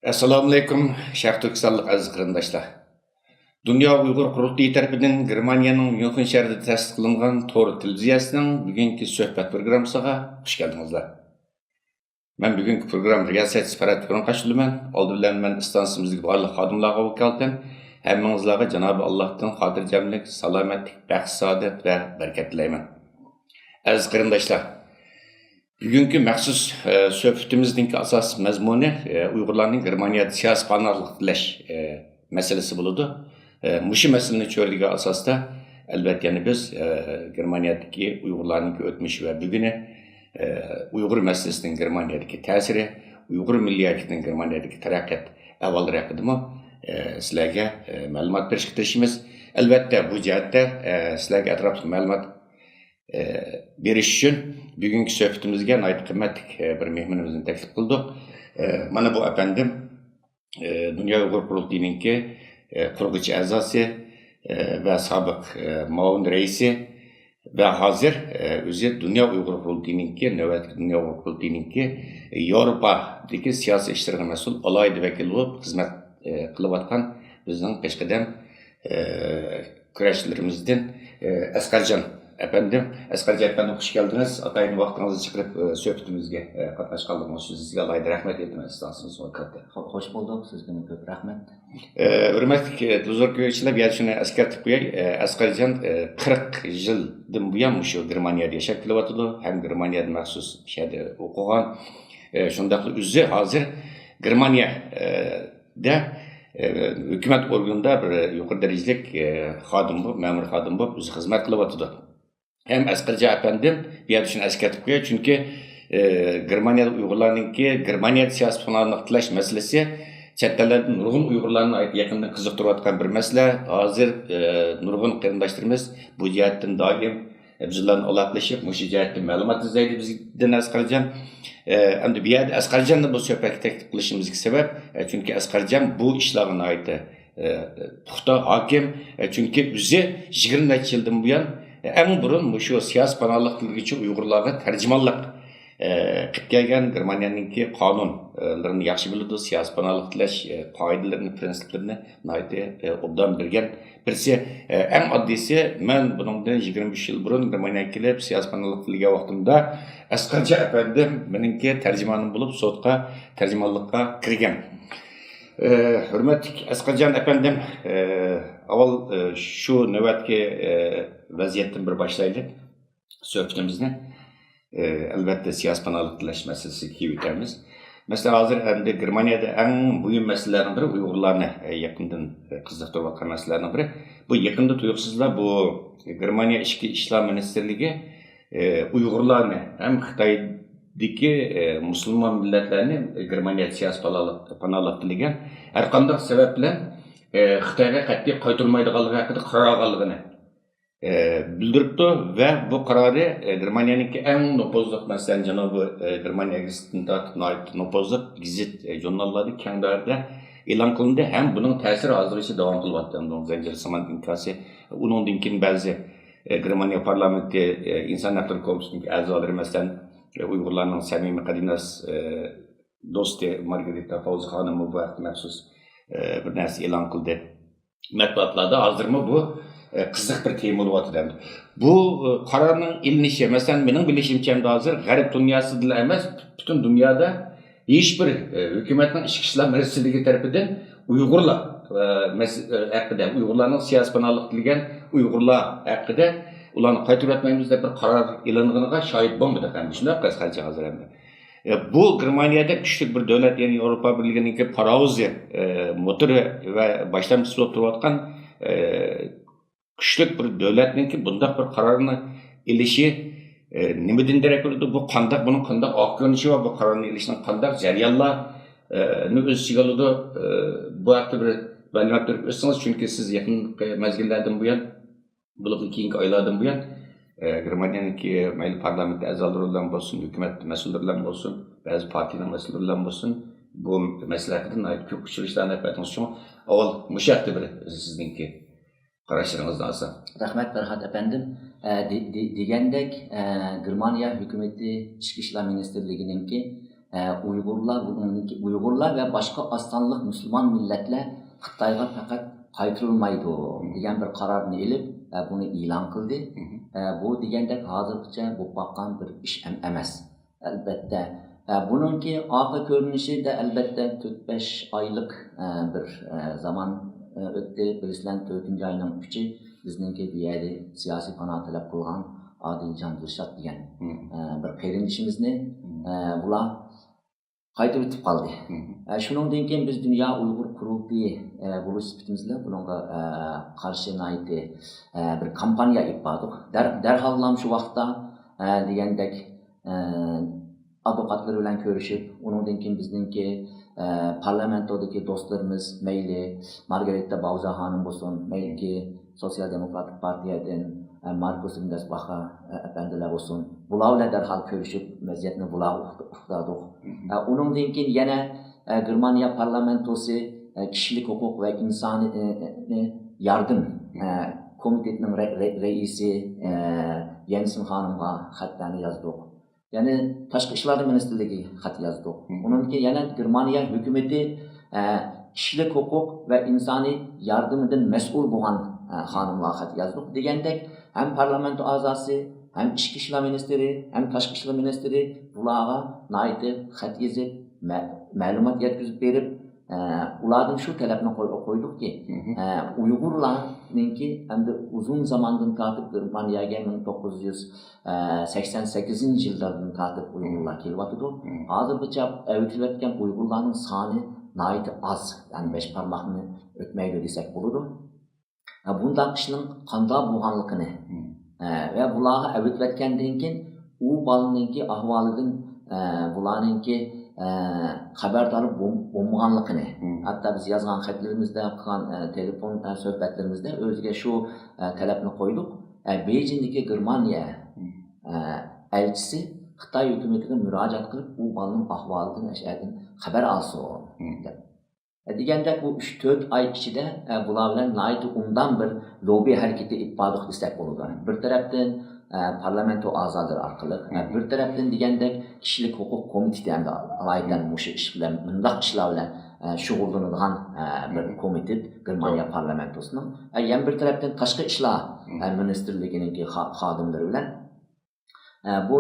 Assalamu alaykum, Şarq Türkistanlıq aziz qarindoshlar. Dünya Uyghur Qurultayı tərəfindən Germaniyanın Münxen şəhərində təsis qılınğan Tor televiziyasının bugünkü söhbət proqramısına xoş gəldinizlər. Mən bugünkü proqram riyasətçisi Farhat Turan qaşılıman. Oldu bilan mən istansiyamızdakı barlıq xadimlarga vəkalətən həmmənizlərə Cenab-ı Allah'tan xotirjamlik, salomatlik, bəxt, saodat və bərəkət tilayman. Aziz qarindoshlar, bugünkü məxsus söhbətimizin əsas məzmunu Uyğurların Germaniyada siyasi panohlik tilash meselesi buludu. Muşu meselini çördüğü asasta elbette yani biz Germaniyadaki Uygurların ötmüş ve bugünü Uygur meselesinin Germaniyadaki tesiri, Uygur milliyetinin Germaniyadaki terakkit evvel rakıdımı sizlerge malumat beriştirişimiz. Elbette bu cihette sizlerge etraflı malumat beriş için bugünkü söhbetimizge ait kıymetli bir mehmanımızın teklif kıldık. Bana bu efendim Dünya Uygur Qurultayı'nın kurgucu azası ve sabık maun reisi ve hazır özü Dünya Uygur Qurultayı'nın nöbetli Dünya Uygur Qurultayı'nın Avrupa'daki siyasi işlerine mesul olaydı vekil olup hizmet kılıp atkan bizden peşkeden küreşçilerimizden Askarcan efendim. Askarcan efendim hoş geldiniz. Atayın vaktinizi çıkarıp söhbetimizge katlaşkaldığınız için sizge alayda rahmet ettim istansınız. Hoş bulduk. Sizge köp rahmet. Hürmetli tuzor köyçiler bir şunu eskertip koyay. Askarcan 40 yıldan bu yan şu Germaniyada yaşap kılıbatıdı. Hem Germaniyada mahsus şeyde okugan. Şundaklı üzü hazır Germaniyada hükümet organında bir yukarı derecelik xadim bu, memur xadim bu, bizi hizmet kılıbatıdı. Hem Askarca efendim bir yer için eskertip koyay. Çünkü Germaniyada Uygurlarının Germaniyada siyasi panohlik tilash meselesi chetlardan nurg'un Uygurlarni yaqindan qiziqtirayotgan bir masala. Hozir nurg'un qarindoshlarimiz bu jihatdan doim bizlarni aloqalashib, mushu jihatdan ma'lumot izlaydi bizdan Askarjan. Endi bu yerda Askarjanni bu suhbatga taklif qilishimizga sabab, chunki Askarjan bu ishlarga oid puxta hokim, chunki bizni 20 necha yildan buyon eng burun shu siyosiy panohlik qilguvchi Uygurlarga tarjimonlik qilib kelgan Germaniyaningki qonunlarini yaxshi biladi, siyosiy panohlik tilash qoidalarini, prinsiplarini obdan bilgan. Birisi eng oddiysi, men buningdan 23 yil burun Germaniyaga kelib siyosiy panohlik tilgan vaqtimda Askarja efendim meningki tarjimonim bo'lib sotqa tarjimonlikqa kirgan. Hürmetli Askarjan efendim avval şu nöbetki vaziyetten bir başlayalım söhbetimizni. Elbette siyasi panohlik tilash meselesi ki ötemiz. Mesela hazır endi Germaniyada en mühim meselelerden biri Uygurlarni yakından qiziqtirayotgan meselelerden biri. Bu yakında tuyuqsizlar bu Germaniya Ichki ishlar ministerligi Uygurlarni hem Xitoydagi musulmon millatlarni Germaniya siyasi panohlik tilagan har qanday sabab bilan Xitoyga qat'iy qaytarmaydiganligi haqida qaror olganligini bildiribdi ve bu kararı Germaniyanın en nopozluq mesela Cenab-ı Germaniya Gazeti'nin ait nopozluq gazet jurnalları kendilerinde elan kılındı. Hem bunun tesiri azırışı devam kılmadı. Zencir Saman inkası, onun dinkin bazı Germaniya parlamenti insan hakları komisyonundaki azaları mesela Uygurlarının samimi Kadinas dostu Margarita Fauzi Hanım'ı bu vakti mahsus bir nersi elan kıldı. Matbuatlarda hazır mı bu? Kızık bir tema olup bu kararın ilinişi, mesela benim bilişimçe hazır garip dünyası değil emas, bütün dünyada hiçbir hükümetin iç işler meselesi tarafından Uygurlar hakkında, Uygurların siyasi panohlik tilgan Uygurlar hakkında ularni qaytarib etmeyimizde bir karar ilanıgına şahit bulmadık. Yani şunday qisqacha hazır endi. Bu Germaniyada küçük bir devlet, yani Avrupa Birliği'nin paravzi motoru ve başlamcısı olup turayotgan küçük bir devletninki bundaq bir kararını ilişi nimeden derek oldu? Bu qandaq, bunun qandaq akışı var, bu kararını ilişinin qandaq jaryanlarını öz içine aldı. Bu haqda bir məlumat verib ötseniz, çünkü siz yakın mezgillerden bu yan, bulub keyinki aylardan bu yan Germaniyanınki mayli parlament azalarından bolsun, hükümet mesullarından bolsun, bazı partinin mesullarından bolsun, bu mesele hakkında ait köp uçuruşlarını yapatınız için avval müşahede bir sizinki karşılığınızda alsa. Rahmet Farhat efendim. Degandek Germaniya hükümeti İçki İşler Ministerliği'ninki Uyg'urlar ve başka aslanlık Müslüman milletler Xitoyga faqat qaytarilmaydi degan bir qarorni elib buni e'lon qildi. Bu degandek hozirgacha bu baqqan bir ish emas. Albatta buningki oxir ko'rinishi de albatta 4-5 oylik bir zaman o'tdi. Bilisizlar 4-oyning 3-i bizningki bu yerda siyosiy panoh talab qilgan Adiljon Dilshod degan bir qarindishimizni bular qaytib o'tib qoldi. Shuningdan keyin biz Dunyo Uyg'ur qurultiyi bo'lish sifatimizda bunga qarshi bir kampaniya yapdik. Darhol shu vaqtda degandek advokatlar bilan ko'rishib, undan keyin bizningki parlamentodagi do'stlarimiz mayli Margarita Bauza xonim bo'lsin, mayli Sosyal Demokratik Partiyadan Markus Rindasbacher efendiler olsun. Bularla derhal görüşüp vaziyetini bular uqtadik. Undan keyin yana Germaniya parlamentosi Kişilik Hukuk ve İnsani Yardım komitetining reisi Jensen xonimga xatlarni yozdik. Yani Tashqi ishlar ministrligi xat yozdik. Undan keyin yana Germaniya hukumati Kişilik Hukuk ve İnsani Yardımdan mas'ul bo'lgan xonimga xat yozdik. Degandek hem parlamento a'zosi, hem ichki ishlar ministri, hem tashqi ishlar ministri bularga naytib xat yozib, ma'lumot yetkazib berib, ulardan shu talabni qo'ydikki, Uyg'urlarningki endi uzun zamondan tortib Germaniyaga 1988-yillardan tortib Uyg'urlar kelyapti. Hozirgacha avtilayotgan Uyg'urlarning soni naytib az, ya'ni 5 barmoqni o'tmaydi desak bo'ladi. Bundan kişinin qanday bo'lganligini ve bularga avtlayotgandan keyin u bolaninki ahvolidan bularninki xabardor bo'lmaganligini, hatto biz yozgan xatlarimizda, qilgan telefon suhbatlarimizda o'ziga shu talabni qo'ydik. Beijingdagi Germaniya elchisi Xitoy hukumatiga murojaat qilib, u bolaning ahvolidan xabar olsin deb. Degandek bu 3-4 ay ichida bular bilan nayt undan bir lobby hareketi ifodah desak bo'ladi. Bir tarafdan parlamento a'zolari orqali, bir tarafdan degandek kishilik huquq komiteti hamda alaydan mushu ish bilan mundaq ishlar bilan shug'ullanadigan bir komitet Germaniya parlamentosining, yana bir tarafdan tashqi ishlar ministrligining xodimlari bilan bu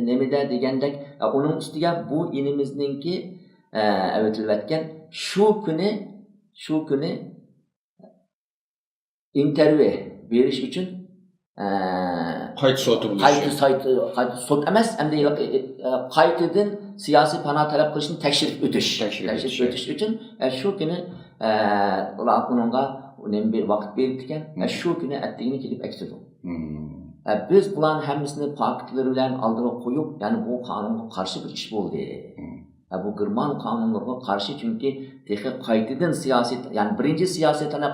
nemida degandek uning ustiga bu inimizningki avtilayotgan şu kuni intervyu berish uchun qayta sot emas, hamda qaytadan siyosiy panoh talab qilishni tekshirib o'tish uchun shu kuni ular unga vaqt berib ekan, shu kuni attigini kelib aktirdi. Biz bularning hammasini faktlar bilan oldiga qo'yib, ya'ni bu qonunga qarshi bir ish bo'ldi. Bu German kanunlarına karşı çünkü qaytadan siyaset, yani birinci siyaset talep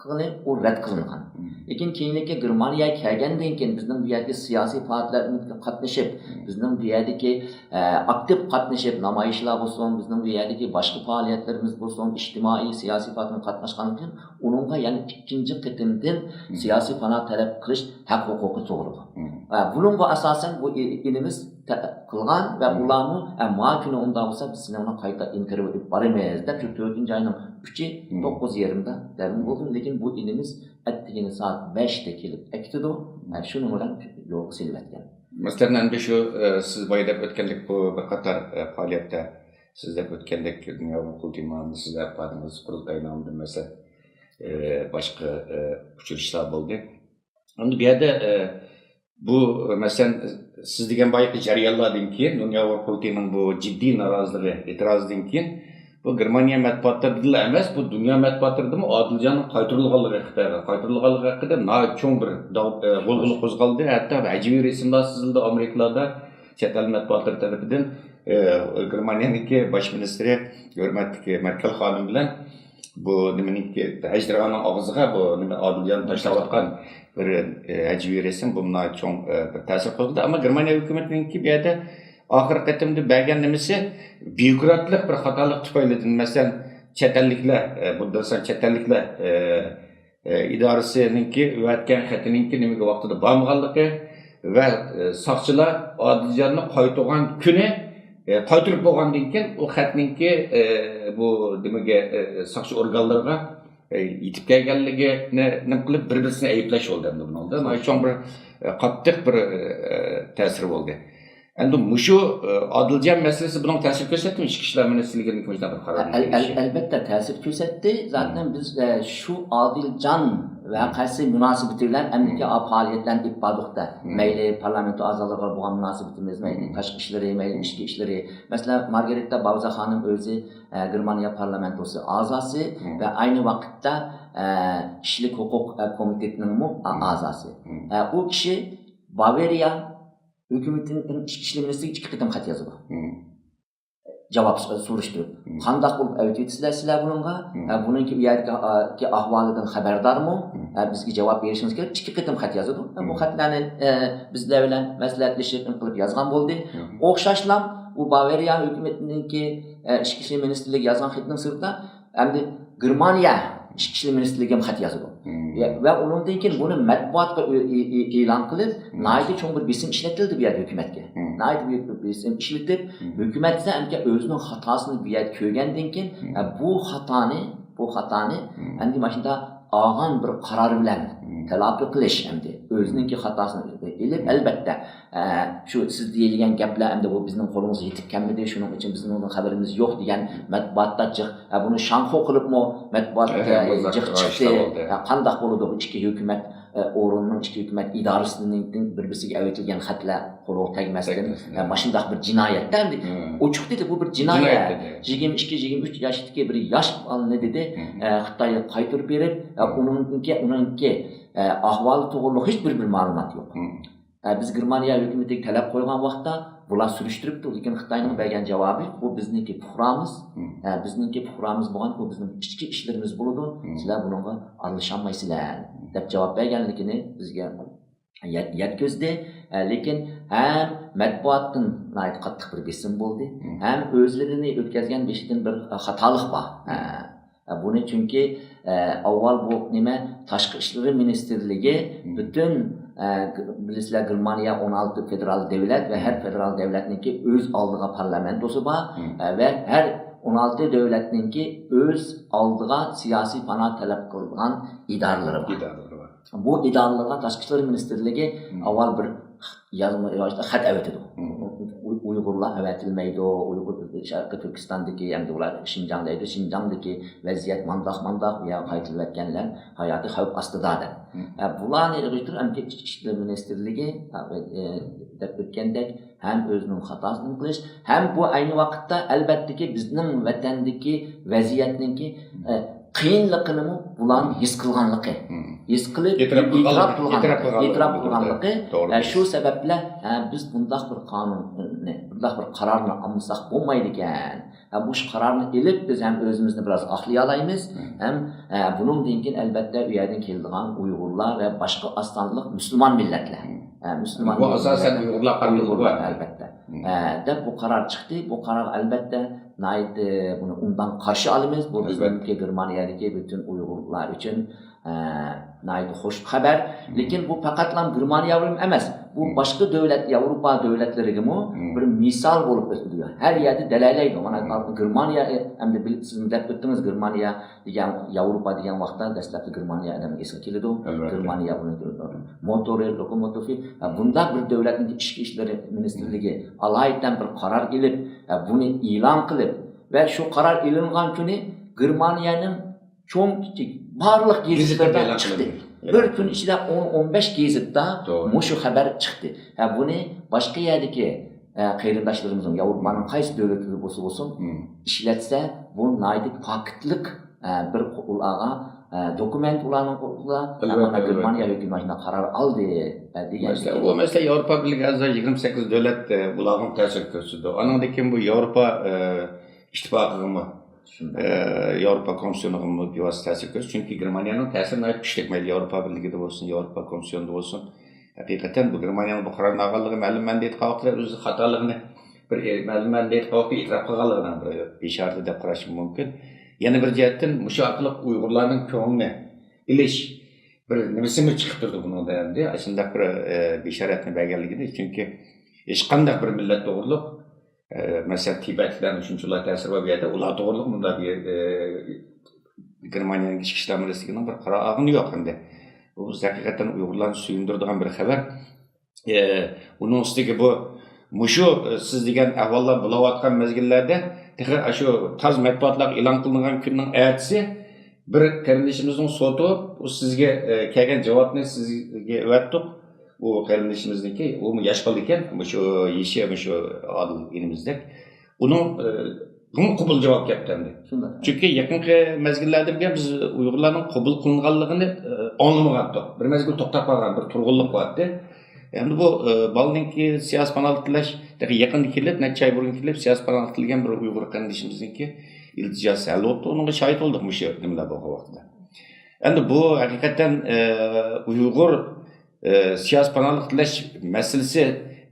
qilib u rad qilingan. Lekin keyingi Germaniyaga kelgandan keyin bizning bu yerga siyosiy faoliyatlarda qatnashib, bizning bu yerdagi aktiv qatnashib, namoyishlar bo'lsin, bizning bu yerdagi boshqa faoliyatlarimiz bo'lsin, ijtimoiy siyosiy faoliyatlarda qatnashgandan keyin uningga yana ikkinchi qitimdan siyosiy panoh talab qilish haq huquqi tug'ildi. Buningga asosan bu inimiz qilgan va ularni ma'kuni unda bo'lsa biz sinovni qayta intervyu deb boramiz deb 4-oyning 3-i 9:30da darim bo'ldi. Lekin bu inimiz attigini soat 5da kelib aktido. Shuni bilan yo'q silvatgan. Masalan, endi shu siz boyadab o'tganlik bu bir qator faoliyatda siz deb o'tganlik Dunyo Uyg'ur imomini sizlar qadingiz qurultay nomida mesela boshqa uchrashishlar bo'ldi. Endi bu yerda bu mesela siz degan boyaqi jarayonlardan keyin Dunyo Uyg'ur bu jiddiy noroziligi, e'tirozidan keyin bu Germaniya matbuotlarida emas, bu dunyo matbuotlaridami Odiljonning qaytarilganligi haqida cho'ng bir g'ulg'ula qo'zg'aldi. Hatto ajibiy rasmlar sizildi Amerikalarda chet el matbuotlari tarafidan Germaniyaniki bosh ministri hurmatli Merkel xonim bilan bu nimaniki hajdirg'anning og'ziga bu nima Odiljon tashlayotgan bir ajibiy rasm bunga cho'ng bir ta'sir qildi. Ammo Germaniya hukumatiningki bu yerda oxirgi qatimda bergan nimasi byurokratlik bir xatolik tufaylidan masalan chet elliklar chet elliklar idorasininki o'tgan xatininki nimaga vaqtida bormaganligi va soqchilar Odiljonning qaytgan kuni Qaytırıp bo'lgandan keyin u xatninki bu nimaga soqchi organlarga yetib kelganligini nima qilib bir-birini ayblash bo'ldi endi buningda. Cho'ng bir qattiq bir ta'sir bo'ldi. Endi mushu Adiljon masalasi buning ta'sir ko'rsatdimi Ichki ishlar ministrligining bir qarori? Albatta ta'sir ko'rsatdi. Zaten biz shu Adiljon vaqasi munosabati bilan amniki faoliyatlarni ifodalikda mayli parlamento a'zolariga bo'lgan munosabatimiz, mayli tashqi ishlari, mayli ichki ishlari. Masalan, Margarita Bavza xonim o'zi Germaniya parlamentosi a'zosi va ayni vaqtda kishilik huquq komitetining a'zosi. U kishi Bavariya hukumatining ichki ishlar ministriga 2 qitim xat yozdi. Cevap soruşturup, qandaq bo'lib aytibsizlar sizlar buningga, buningki u yerdagi ahvolidan xabardormi? Bizga javob berishingiz kerak. 2 qitim xat yozdi. Bu xatlarni bizlar bilan maslahatlashib qilib yozgan bo'ldi. O'xshashlam u Bavariya hukumatiningki ichki ishlar ministrligi yozgan xatning sirtida endi Germaniya ichki ishlar ministrligiga xat yozdi. Ve onundan keyin buni matbuotga e'lon qilib, naydi cho'ng bir besim ishlatildi bu yerda hukumatga. Naydi bir besim ishlatib, hukumat esa amka o'zining xatosini bu yerda ko'rgandan keyin bu xatoni endi mana shunda olgan bir qaror bilan telafi qilish endi o'zininki xatosini ilib albatta shu siz deyilgan gaplar endi bu bizning qo'limizga yetib kelmadi, shuning uchun bizning undan xabarimiz yo'q degan matbuotda buni shanxo qilibmi matbuotga chiqdi. Qanday bo'ladi bu ichki hukumat o'rinning ichki hukumat idorasining bir-biriga avatilgan xatlar qo'lga tegmasdan mana shunday bir jinoyatda endi ochiq dedi, bu bir jinoyat. 22-23 yoshdagi bir yosh bolani dedi Xitoyga qaytarib berib, uningki ahvoli to'g'riliq hech bir ma'lumot yo'q. Biz Germaniya hukumatiga talab qo'ygan vaqtda bular surishtiribdi, lekin Xitoyning bergan javobi bu bizniki puhramiz, bo'lgan, bu bizning ichki ishlarimiz bo'ladi. Sizlar bunga aralashaolmaysizlar deb javob berganligini bizga yetkazdi. Lekin ham matbuotdan qattiq bir besim bo'ldi, ham o'zlarini o'tkazgan beshidan bir xatolik bor. Buni chunki avval bu nima tashqi ishlar ministrligi butun bilasizlar Germaniya 16 federal davlat va har federal davlatniki o'z oldiga parlamentosi bor va har 16 davlatniki o'z oldiga siyosiy panoh talab qilgan idoralari bor. Bu idoralarga tashqi ishlar ministrligi avval bir xat avatadi. Uyg'urlar avatilmaydi, Uyg'ur Sharqiy Turkistondagi hamda ular Shinjongdagi vaziyat mandoq ya qaytilayotganlar hayoti xavf ostida. Bularni yig'ishtirib Ichki ishlar ministrligi deb o'tgandek ham o'zining xatosini qilish, ham bu ayni vaqtda albattaki bizning vatandagi vaziyatningki qiyinligini bular his qilganligi, his qilib e'tirof qilganligi, shu sababla biz bunday bir qonunni, bunday bir qarorni olmasak bo'lmaydi ekan. Bu qarorni elib biz ham o'zimizni biroz oqlay olamiz, ham buningdan keyin albatta u yerdan keladigan Uyg'urlar va boshqa ostonliq musulmon millatlar, bu asosan Uyg'urlar albatta. Deb bu qaror chiqdi. Bu qaror albatta buni undan qarshi olamiz. Bu bizning Germaniyadagi butun Uyg'urlar uchun xush xabar. Lekin bu faqatlam Germaniya uchun emas. Bu boshqa davlat, Yevropa davlatlariga bir misol bo'lib o'tadi. Har yerda dalalaydi. Mana Germaniya hamda siz deb o'tdingiz, Germaniya degan Yevropa degan vaqtda dastlabki Germaniya adamga esga keladi. Germaniya buni motori, lokomotivi bunda bir davlatning ichki ishlar ministrligi alaydan bir qaror elib, buni e'lon qilib va shu qaror e'longan kuni Germaniyaning cho'ng kichik barliq gazetlarda chiqdi. Bir kun ichida 10-15 gazetda mushu xabar chiqdi. Buni boshqa yerdagi qarindoshlarimiz Yevropaning qaysi davlatida bo'lsa ishlatsa, bu naydik faktlik bir ularga dokument ularning qo'lida Germaniya hukumatining qaror oldi degan. Bu mesela Yevropa Birliği a'zo 28 davlat bularning ta'sir ko'rsatdi. Andan keyin bu Yevropa ittifoqiga Yevropa Komissiyoniga bevosita ta'sir ko'rsatdi. Chunki Germaniyaning ta'siri kuchli, mayli Yevropa Birligida bo'lsin, Yevropa Komissiyonida bo'lsin. Haqiqatan bu Germaniyaning bu qarorni olganligi ma'lum mandate qavqida o'zi xatoligini bir ma'lum mandate qavqida e'tirof qilganligidan bir ishorat deb qarash mumkin. Yana bir jihatdan mushu orqali Uyg'urlarning ko'nglini ilish bir nimasimi chiqib turdi buningda endi shunday bir bishoratni berganligida, chunki hech qanday bir millat to'g'riliq Mesela Tibetlilerin şunçular tesir var bir yerde. Ular doğruluk bunda bir Germaniyanın iç işler mühendisliğinin bir kara ağını yok hem de. Bu hakikaten Uygurların suyundurduğun bir haber. Onun üstündeki bu muşu siz degan ahvollar bo'layotgan mezgillarda shu taz matbuotlar e'lon qilingan kunning ertasi bir qarindishimizning soti u sizga kelgan javobni sizga aytdik. U qarindishimizniki u yosh bola ekan, shu yeshi shu odil elimizdek. Uning qabul javob keldi. Chunki yaqinqi mezgillarda biz Uyg'urlarning qabul qilinganligini anlamagandik. Bir mezgil to'xtab qolgan bir turg'unlik bo'lardi. Endi bu balninki siyosiy panaltilash yaqin kelib, necha ay burun kelib siyosiy panaltilgan bir Uyg'ur qarindishimizniki iltijosi hal bo'ldi. Unga shohid bo'ldik shu nimalar bo'lgan vaqtda. Endi bu haqiqatan Uyg'ur siyosiy panaltilash masalasi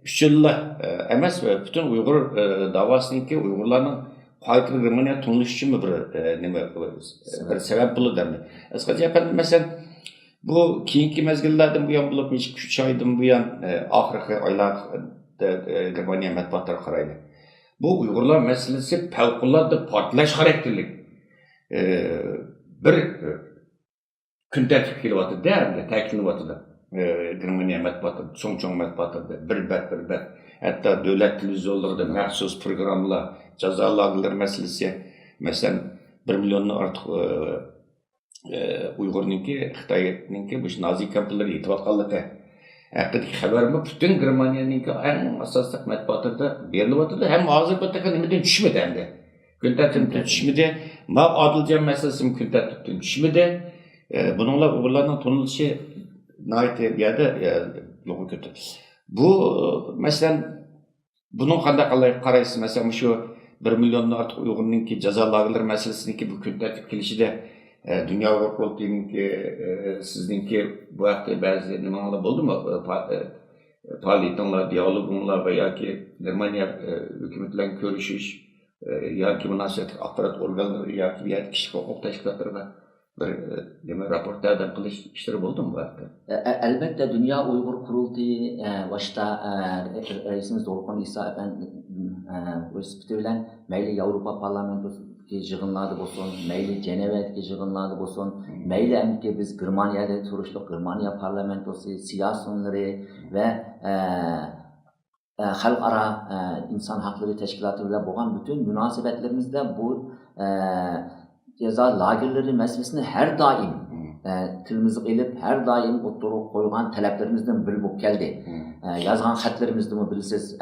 uchunla emas va butun Uyg'ur davosiniki Uyg'urlarning qayta Germaniya tunilishi uchun bir nima bir sabab bo'ladi. Asqacha efendim mesela bu keyingi mezgillerden bu yan bulup 3 aydan bu yan ahirki aylarda Germaniya matbuotları qaraydi. Bu Uygurlar meselesi favqulodda portlash xarakterlik bir kun tartib kelyapti, ta'kidlanyapti. Germaniya matbuoti, cho'ng matbuotlarda bir bet. Hatta davlat televizyonlarida maxsus programmalar, jazo lagerlari masalasi, masalan 1 milliondan ortiq Uyg'urniki, Xitoyninki bu nazi kampirlar yetayotganligi haqidagi xabarni butun Germaniyaningki eng asosiy matbuotlarda berilyapti. Ham hozir bu taqa nimadan tushmadi endi. Kun tartibdan tushmadi. Ma Odiljon masalasi kun tartibdan tushmadi. Buninglar Uyg'urlarning tunilishi nayte yerde yo'q kötü. Bu mesela bunun qanday qaraysiz? Mesela şu 1 milliondan ortiq Uyg'urninki jazo lagerlari masalasiniki bu kun tartib kelishida Dünya Uyg'ur Kurultayı'nınki sizinki bu hafta bazı nimalar bo'ldi mu? Faaliyetinler, diyalogunlar veya ki Germaniya hükümetlerle görüşüş ya ki münasebet akbarat organları ya ki diğer kişi hukuk teşkilatlarına bir raporlardan kılış işleri oldu mu bu hafta? Elbette Dünya Uygur Kurultayı başta reisimiz Dolkun İsa Efendi bilen meyli Avrupa Parlamentosu yığınlarda bolsun, meyli Cenev'deki yığınlarda bolsun, meyli emki biz Germaniyada turuşluk, Germaniya Parlamentosu, siyasonları ve halkara insan hakları teşkilatıyla boğan bütün münasebetlerimizde bu ceza lagerleri meselesini her daim tilimizi elip her daim oturup koygan taleplerimizden biri bu geldi. Yazgan xatlarımızda mı bilsiz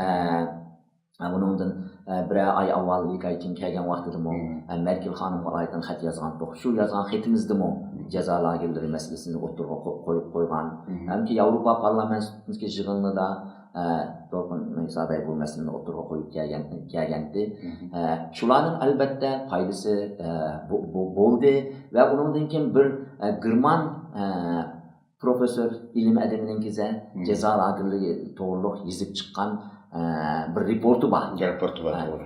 bunundan bir ay avval ilk ay için kelgen vaqtida mı Merkel hanımga aytan xat yazgan toq. Şu yazgan xatimizda mı ceza lagerleri meselesini oturup koygan. Hem ki Avrupa Parlamentosu'ndaki yığınında Dolkun İsa Bey bu meseleni oturup koyup gelgendi. Şuların elbette faydası boldu ve bunun için bir German profesör ilim adamının kize ceza lagerleri to'g'riliq yezip çıkan bir reportu var. Doğru.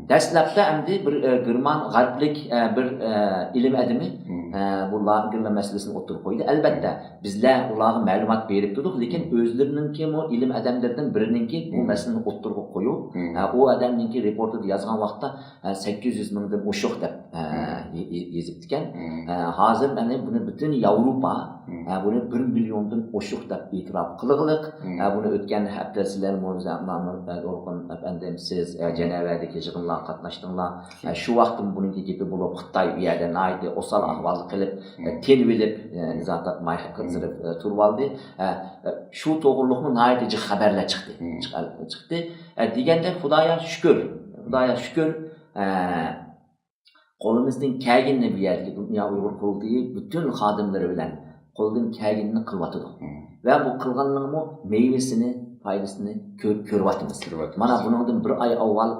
Dastlabda endi bir German g'arblik bir ilim adamı bu lagerlar meselesini oturup koydu. Elbette bizler ularga ma'lumot berib turdik, lekin o'zlarininki o ilim adamlardan birininki bu meseleni oturup koyup o adamninki reportida yozgan vaqtda 800 mingdan oshiq deb yezibdikan. Hozir mana buni butun Yevropa buni 1 milliondan oshiq deb e'tirof qilganlik. Buni o'tgan hafta sizlar Dolkun efendim siz Cenev'deki yığınlar qatnaşdinglar. Şu vaqtim bununki gibi bulup Xitoy bir yerda naydi osal ahvolni qilib telvilib izotat mayh qizdirib turvaldi. Şu to'g'riliqni naydi xabarlar chiqdi. Deganda Xudoga shukr qo'limizdan kelganini bu yerga Dünya Uyg'ur Kurultayı bütün xodimlari bilan qo'ldan kelganini qilyapti. Va bu qilganligini meyvesini faydasını ko'ryapmiz. Mana bundan bir ay avval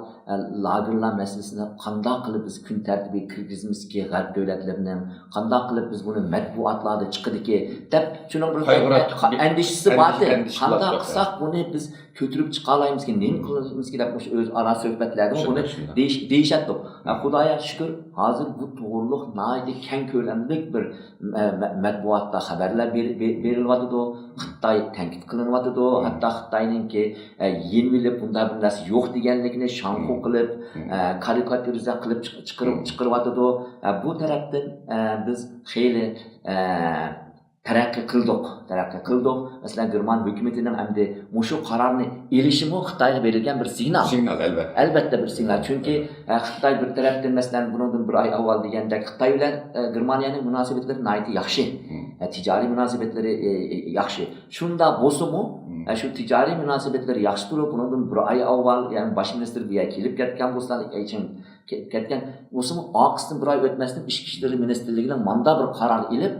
lagerlar meselesini qanday qilib biz kun tartibiga kirgizmizki g'arb davlatlarining qanday qilib biz buni matbuotlarda chiqadiki deb shuning bir endishasi bordi. Qanday qilsak buni biz ko'tirib chiqa olamizki, nima qilamizki deb o'sha o'zaro suhbatlarda buni Shunday. deyishatdi. Xudoga shukr, hozir bu to'g'riliq nihoyatda keng ko'lamli bir matbuotda xabarlar berilyapti. Xitoy tanqid qilinyapti. Hatto Xitoyninki yenilib bunday bir narsa yo'q deganligini shanxu qilib, karikaturiza qilib chiqaryapti. Bu tarafdan biz xeyli taraqqiy qildik. Masalan, German hukumatining hamda mushu qarorni elishimi Xitoyga berilgan bir signal. Signal Albatta bir signal. Chunki Xitoy bir tarafdan masalan bundan bir oy avval degandek Xitoy bilan Germaniyaning munosabatlari nihoyatda yaxshi. Tijoriy munosabatlari yaxshi. Shunda bo'lsa-mu, shu tijoriy munosabatlar yaxshi turib, bundan bir oy avval, ya'ni bosh ministr bu yerga kelib ketgan bo'lsa, ketgan bo'lsa-mu, oqisdan bir oy o'tmasdan ichki ishlar ministrligining manda bir qaror ilib,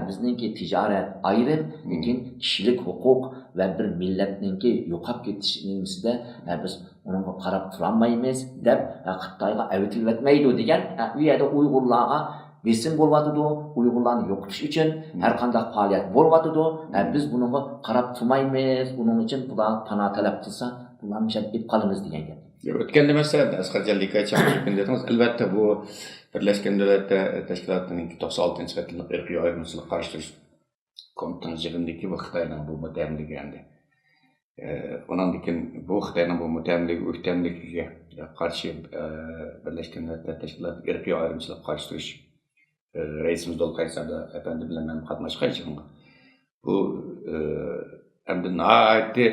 bizningki tijorat ayrib, lekin kishilik huquq va bir millatningki yo'qolib ketishida biz unga qarab turolmaymiz deb Xitoyga avitilmaydi degan bu yerda Uyg'urlarga besim bo'lyapti, Uyg'urlarni yo'qotish uchun har qanday faoliyat bo'lyapti. Biz bunga qarab turmaymiz, buning uchun bular panoh talab qilsa, bularni ep qolamiz degan gap. O'tganda masalan Asqarjon Likaychan dedingiz, albatta bu Birlashgan Davlatlar Tashkilotining 96-yillik irqiy ayrımcılık qarshi turish komitetining yig'indagi bu Xitoyning bu mutamligi endi. Ondan keyin bu Xitoyning bu mutamligiga qarshi Birlashgan Davlatlar Tashkilotining irqiy ayrımcılık qarshi turish reisimiz Dolqaysabda efendi bilan men qatnashgan. Bu endi nihoyatda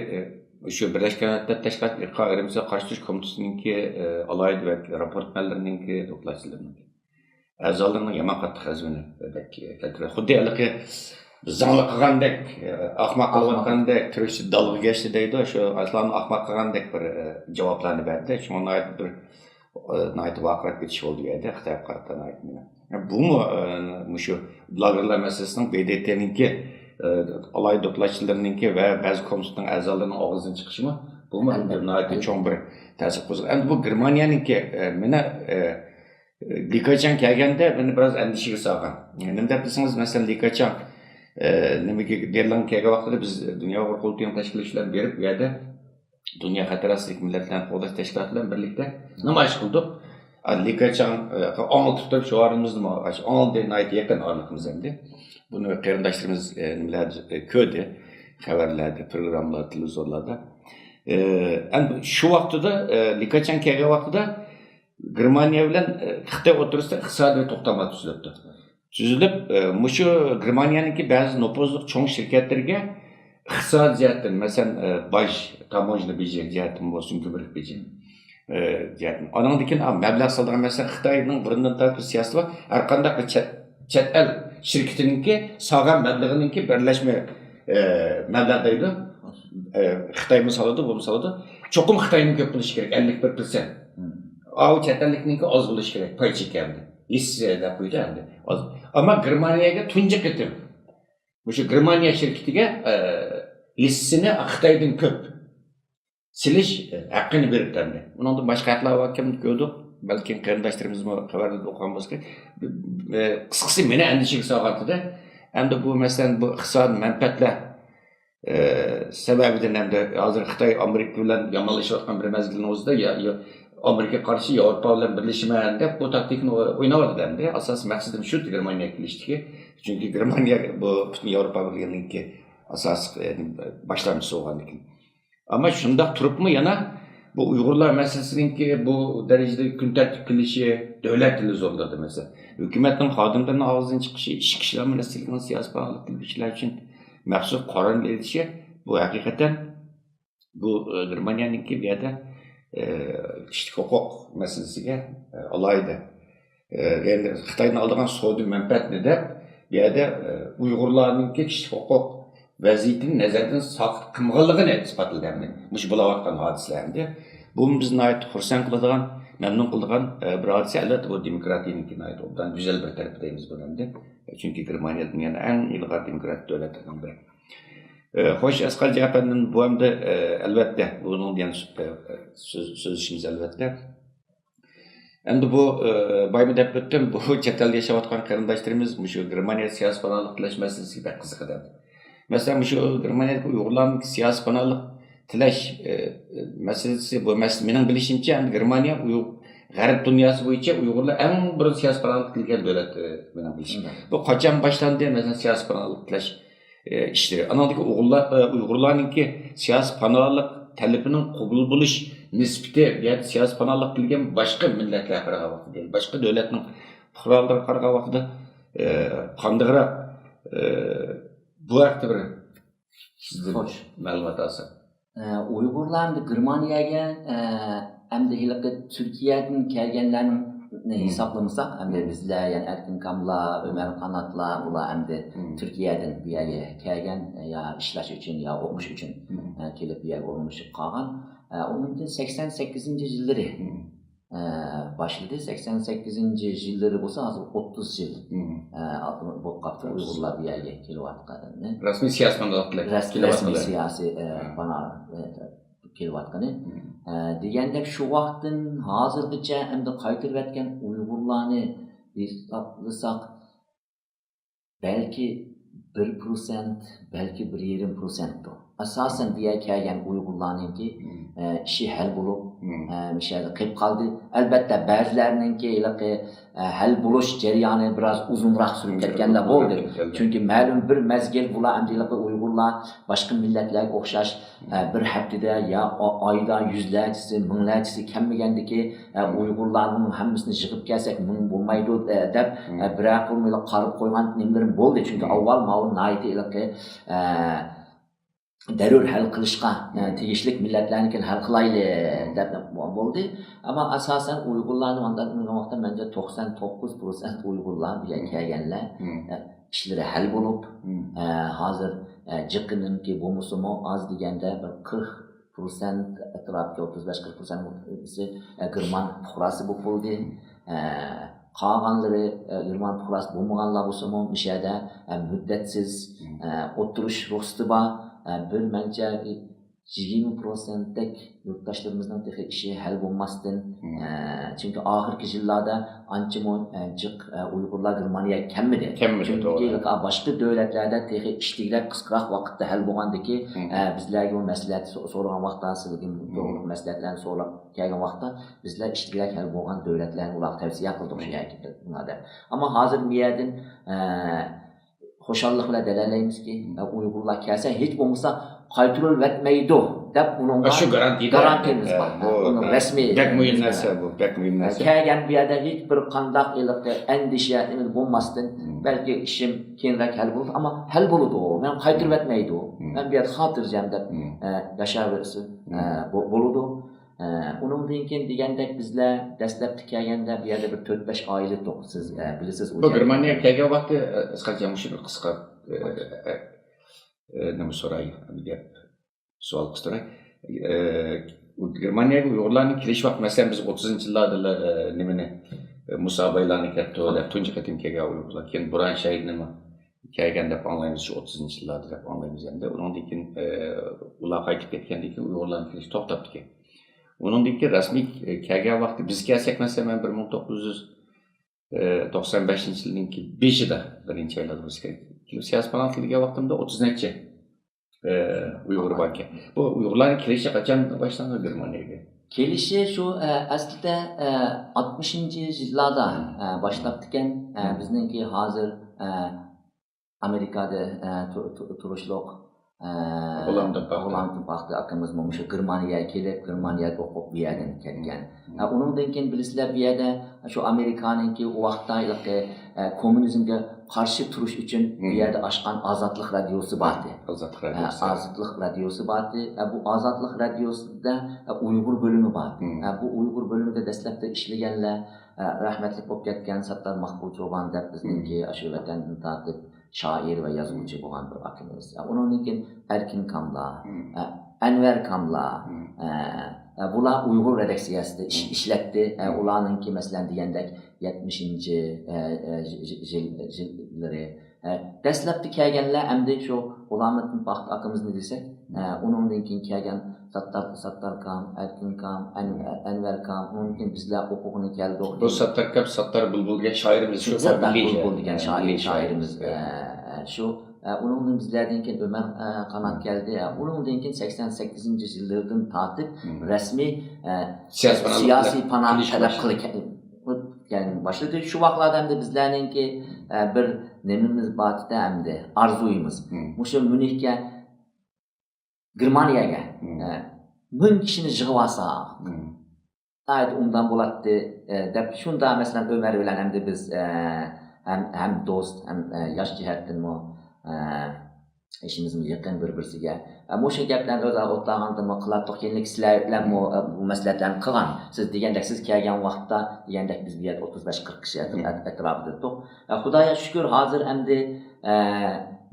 şu Birleşken Milletler Teşkilatı irqiy ayrımcılık qarshi turish komitetininki alayda ve raportmanlarınki to'planishlarning a'zolarining yomon qattiq hazmini keltiradi. Xuddi haligi zangli qilgandek, ahmoq qilgandek, turishni dalg'i geçti deydi. Shu aslan ahmoq qilgandek bir javoblarni berdi. Shunga bir nihoyat vaqt ketish bo'ldi edi Xitoy qaratan aytmini. Bu shu lagerlar masalasining BDTninki alayda to'planishlarninki va ba'zi komitetning a'zolarining og'zidan chiqishimi bu nihoyat cho'ng bir ta'sir qo'zg'adi. Endi bu Germaniyaninki meni Likaychan kelganda meni biroz andishaga solgan. Nima deb desangiz, masalan Likaychan nimaga Berlin kelgan vaqtida biz dunyo qurultayini tashkil etishlar berib, bu yerda Dunyo xatarasizlik millatlarni qo'llash tashkiloti bilan birlikda namoyish qildik. Likaychan o'ngiltib turib shuarimizni o'ngilda nihoyat yaqin orliqmiz endi. Buni qarindoshlarimiz nimalar ko'rdi, xabarlarda, programmalarda, televizorlarda. Endi shu vaqtida Likaychan kelgan vaqtida Germaniya bilan Xitoy o'rtasida iqtisodiy to'xtama tuzilibdi. Mushu Germaniyaningki ba'zi nopozliq cho'ng shirkatlarga iqtisodiy jihatdan, masalan, baj, tamojna beji jihatdan bo'lsin, ko'mrik beji jihatdan. Ondan keyin mablag' solgan masalan Xitoyning burundan tartib siyosati va har qanday chet el shirkatininki solgan mablag'ininki birlashma mablag' deydi. Xitoy misolida, bu misolida cho'qim Xitoyning ko'p bo'lishi kerak, 51%. Av chet ellikninki oz bo'lishi kerak, pay chekandi. Hissada qo'ydi endi. Ammo Germaniyaga tunji qitim. O'sha Germaniya shirkatiga hissini Xitoydan ko'p silish haqqini beribdi. Undan boshqa xatlar kim ko'rdik, balki qarindoshlarimiz xabarda o'qigan bo'lsa, qisqasi meni andishaga solganda, endi bu masalan bu iqtisodiy manfaatlar sababidan endi hozir Xitoy Amerika bilan yomonlashayotgan bir mezgilning o'zida Amerika qarshi Yevropa bilan birlashman deb bu taktikni o'ynayapti endi. Asosiy maqsadim shu Germaniyaga kelishdiki. Chunki Germaniya bu butun Yevropa birligininki asosiy boshlang'ich bo'lgan ekan. Ammo shunda turibmi yana bu Uyg'urlar masalasiningki bu darajada kun tartib qilishi davlat televizorlarida masalan hukumatning xodimlarining og'zidan chiqishi, ichki ishlar ministrligining siyosiy faoliyat qiluvchilar uchun maxsus qaror berilishi bu haqiqatan bu Germaniyaninki bu yerda kishilik huquq masalasiga alayda. Endi Xitoyning oldigan savdo manfaatini deb bu yerda Uyg'urlarningki kishilik huquq vaziyatini nazardan soqit qilmaganligini isbotlaydi. Mush bo'layotgan hodisalarni bu bizni nihoyat xursand qiladigan, mamnun qiladigan bir hodisa. Albatta bu demokratiyaninki nihoyat obdan go'zal bir taraf deymiz bu endi. Chunki Germaniya dunyoning eng ilg'or demokratik davlatlaridan biri. Xo'sh, Asqarjon apanning bu hamda albatta bunun bilan so'zishimiz albatta. Endi bu boymi deb o'tdim, bu chet elda yashayotgan qarindoshlarimiz shu Germaniya siyosiy panohlik qilish masalasiga qiziqadi. Masalan, shu Germaniyada Uyg'urlarning siyosiy panohlik tilash masalasi bu mening bilishimcha ham Germaniya G'arb dunyosi bo'yicha Uyg'urlar eng bir siyosiy panohlik qilgan davlat mening bilishim. Bu qachon boshlandi masalan siyosiy panohlik tilash ishlari. Anadagi Uyg'urlarningki siyosiy panohlik talebining qabul bo'lish nisbati yoki siyosiy panohlik qilgan boshqa millatlar qaragan vaqtida, boshqa davlatning fuqarolari qaragan vaqtida qandayroq bu haqda bir sizdan ma'lumot olsak. Uyg'urlarni Germaniyaga hamda Türkiye'den kelganlarni hesaplamasak, hamda bizler yani Erkin Kamlar, Ömer Kanatlar, ular hamda Türkiye'den bir yerga kelgan ya ishlash uchun ya o'qish uchun kelib bir yerga o'rnashib qolgan. Onun 88 yilları başladı. 88 yilları bo'lsa, hozir 30 yil bo'lib qoldi Uyg'urlar bir yerga kelayotganini. Rasmiy siyosiy panohlik Rasmiy siyosiy panohlik kelayotgani. Degandek şu vaqtdan hozirgacha endi qaytirib yotgan Uyg'urlarni hisoblasak belki 1%, belki 1,5%. Asasen diye kelgan Uyg'urlarninki işi hal bo'lib, mishada qilib qoldi. Albatta ba'zilarininki hal bo'lish jarayoni biroz uzunroq surib ketganda bo'ldi. Chunki ma'lum bir mezgil bular amdilaqa Uyg'urlar boshqa millatlarga o'xshash bir haftada ya oyda yuzlarchasi, minglarchasi kelmagandiki Uyg'urlarning hammasini yig'ib kelsak ming bo'lmaydi deb biroq bo'lmaydi qarib qo'ygan nimlarim bo'ldi. Chunki avval ma'lum nayti darur hal qilishga tegishli millatlarnikini hal qilayli deb bo'ldi. Ama asasen Uyg'urlarning ondan vaqtda bence 99% Uyg'urlar bilan kelganlar ishlari hal bo'lib, hozir jiqininki bo'lmasimi az deganda bir 40% atrofga 35-40% German fuqarosi bo'lib bo'ldi. Qolganlari German fuqarosi bo'lmaganlar bo'lsa-mu, mishada muddatsiz o'tirish ruxsati bor. Bir bence 20%'dek yurttaşlarımızdan teki işi hal bulmasın. Çünkü ahirki yıllarda ançımı Uygurlar Germaniya kemmedi. Çünkü başka devletlerde teki iştiğler kıskırak vakitte hal bulgandaki bizlerge o mesleği sorulan vakta sılgın doğruluk mesleğilerini sorulan kelgen vakta bizler iştiğler hal bulgan devletlerini ulaq tavsiye kıldık. Ama hazır bir yerden hoşallıkla delalayımız ki Uygurlar kelse hiç olmasa qaytırıl etmeydi dep bunun şu garantimiz var. Bunun resmi pek mühim narsa bu, pek mühim narsa. Kelgen bir yerde hiç bir qandaq endişe bulmasın. Belki işim keyinroq hal bo'ladi, ama hal bo'ladi o. Men qaytırıb etmeydi o. Men bir yer xotirjam deb yashaverisi bo'ladi. Onundan keyin degandek bizlar dastlabki kelganda bu yerda bir 4-5 oila to'q. Siz bilasiz bu Germaniyaga kelgan vaqtda qisqacha shu qisqa nima so'rayman bir gap savol qildilar. Germaniyaga Uyg'urlarning kelish vaqti masalan biz 30-yillarda nimani musobalarni katta tunji qatim kelgan Uyg'urlar keyin Buran Shahid nima kelgan deb anglaymiz shu 30-yillarda deb anglaymiz endi. Undan keyin ular qaytib ketgandan keyin Uyg'urlarning kelishi to'xtabdi keyin. Undan keyin rasmiy kelgan vaqti biz kelsak masalan 1995-yilning 5-ida birinchi oylarda biz kelib siyosiy panohlik qilgan vaqtimda 30 necha Uyg'ur bor ekan. Bu Uyg'urlarning kelishi qachon boshlandi Germaniyaga? Kelişi şu aslında 60-yillarda başladı ekan. Bizningki hozir Amerikada turishliq Holland baxtı akımız olmuş Germaniyaga kelib, Germaniyaga o'qib bu yerdan kelgan. Undan keyin bilasizlar bu yerda şu Amerikaningki o vaqtda kommunizmga qarshi turish uchun bu yerda ochgan Ozodlik radiosi bor edi. Ozodlik radiosi bor edi. Bu Ozodlik radiosida Uyg'ur bo'limi bor. Bu Uyg'ur bo'limida dastlabda ishlaganlar rahmatli bo'lib ketgan Sattar Mahbucho'ban deb bizningki shu vatandan tortib şair ve yazıcı olan bir akımız. Onun için Erkin Kamlar, Enver Kamlar, bunlar Uygur redaksiyasında işletti. Ulanınki mesela diyendek 70. yılları. Dastlabki kelganlar endi şu ulanın baxt akımız ne desek, onun için kelgan Sattar Kam, Erkin Kam, Enver Kam, onun için bizler okuğunu geldi. Bu Sattar Kam, Sattar Bulbul diyen şairimiz şu. Sattar Bulbul diyen şairimiz şu. Onun bizlerden keyin Ömer Kanat geldi. Onun keyin 88 yıllardan tartib resmi siyasi panoh talab qilgan başladı. Şu vaqtlarda bizlerdeki bir nemimiz batida hamda arzuyimiz. Mushu Münihga Germaniyaga 1000 kishini yig'ib olsa, undan bo'ladi deb shunda masalan Ömer bilan hamda biz hem do'st hem yosh jihatdan ishimizni yaqin bir-birisiga o'sha gaplarni o'zi o'tlaganda qiladiq keyin sizlar bilan bu maslahatlarni qilgan siz degandek siz kelgan vaqtda degandek biz bu yerda 35-40 kishi atrofida turdik. Xudoga shukr hozir endi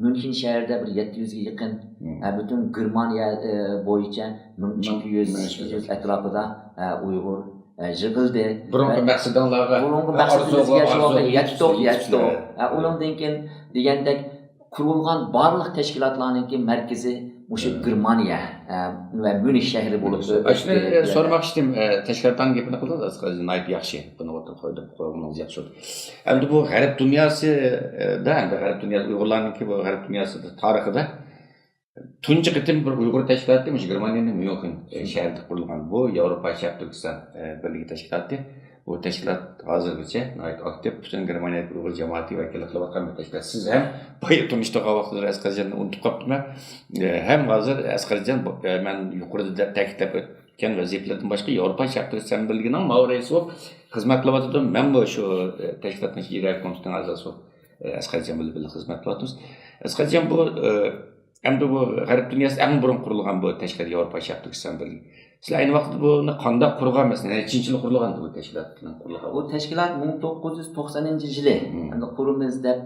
München shahrida bir 700 ga yaqin butun Germaniya bo'yicha 1200 atrofida Uyg'ur yig'ildi. Burungi maqsadlarga yetdi. Undan keyin degandek kurulgan barlıq təşkilatlarının mərkəzi Muşu Germaniya və Münih şəhəri olub. Şunu sormaq istəyim, təşkilatların gepini qıldınız, azqazı nayib yaxşı, bunu orta qoyduğunuz yaxşı oldu. Əmdi bu qərib dünyası da, qərib dünyası, Uyğurlarının ki, bu qərib dünyası tarixi da, tuncu qitim bir Uyğur təşkilatı demiş, Germaniyanın München şəhərdə qurulğan bu, Avropa Şərq Türkistan Birliği təşkilatı. Bu teşkilat hazırgıca aktif bütün Germaniya Uyghur cemaati vakili kılıvatkan bir teşkilat. Siz hem bayı tunuştuğa vaxtıdır Asqarjan'ı unutup kaptım hem hazır Asqarjan ben yukarıda təkitlep etken vaziyetlerden başka Avrupa Şərq Türkistan Birliği'nin mavrayısı olup hizmet kılıvatıdım. Ben bu şu teşkilatın İraq Komitesi'nin azası olup Asqarjan Birliği'yle hizmet kılıvatımız. Asqarjan bu hem de bu Garip dünyası en burun kurulgan bu teşkilat Avrupa Şərq Türkistan Birliği. Sizler aynı vakti bunu qanday qurgan mesela, nechinchi yil qurilgan bu tashkilot? Bu tashkilot 1990 yili endi qurimiz deb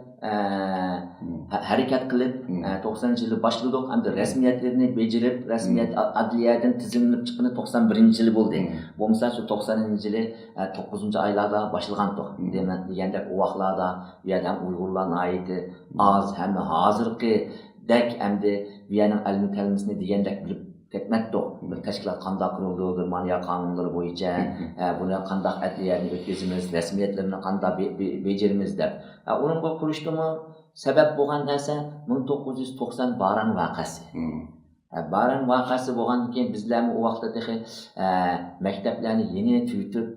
harakat qilib 90 yili boshladik. Endi rasmiyatlarni bajarib, rasmiyat adliyadan tizimlanib chiqqani 91 yili bo'ldi. Bu misol shu 90 yili 9-oylarda boshlagandik. Deganda u vaqtlarda bu yerdan Uyg'urlarning ayiti az ham hozirgi dek endi bu yerning ilmiy kalmasini degandek bilib ketmekti. Bir teşkilat qanday kuruldu, Germaniya qonunlari bo'yicha, buni qanday adliyani o'tkazimiz, rasmiyatlarini qanday becerimiz deb. Uningga qurishdimi sabab bo'lgan narsa 1990 Baran voqeasi. Baran voqeasi bo'lgandan keyin bizlar u vaqtda maktablarni yeni tuyutib,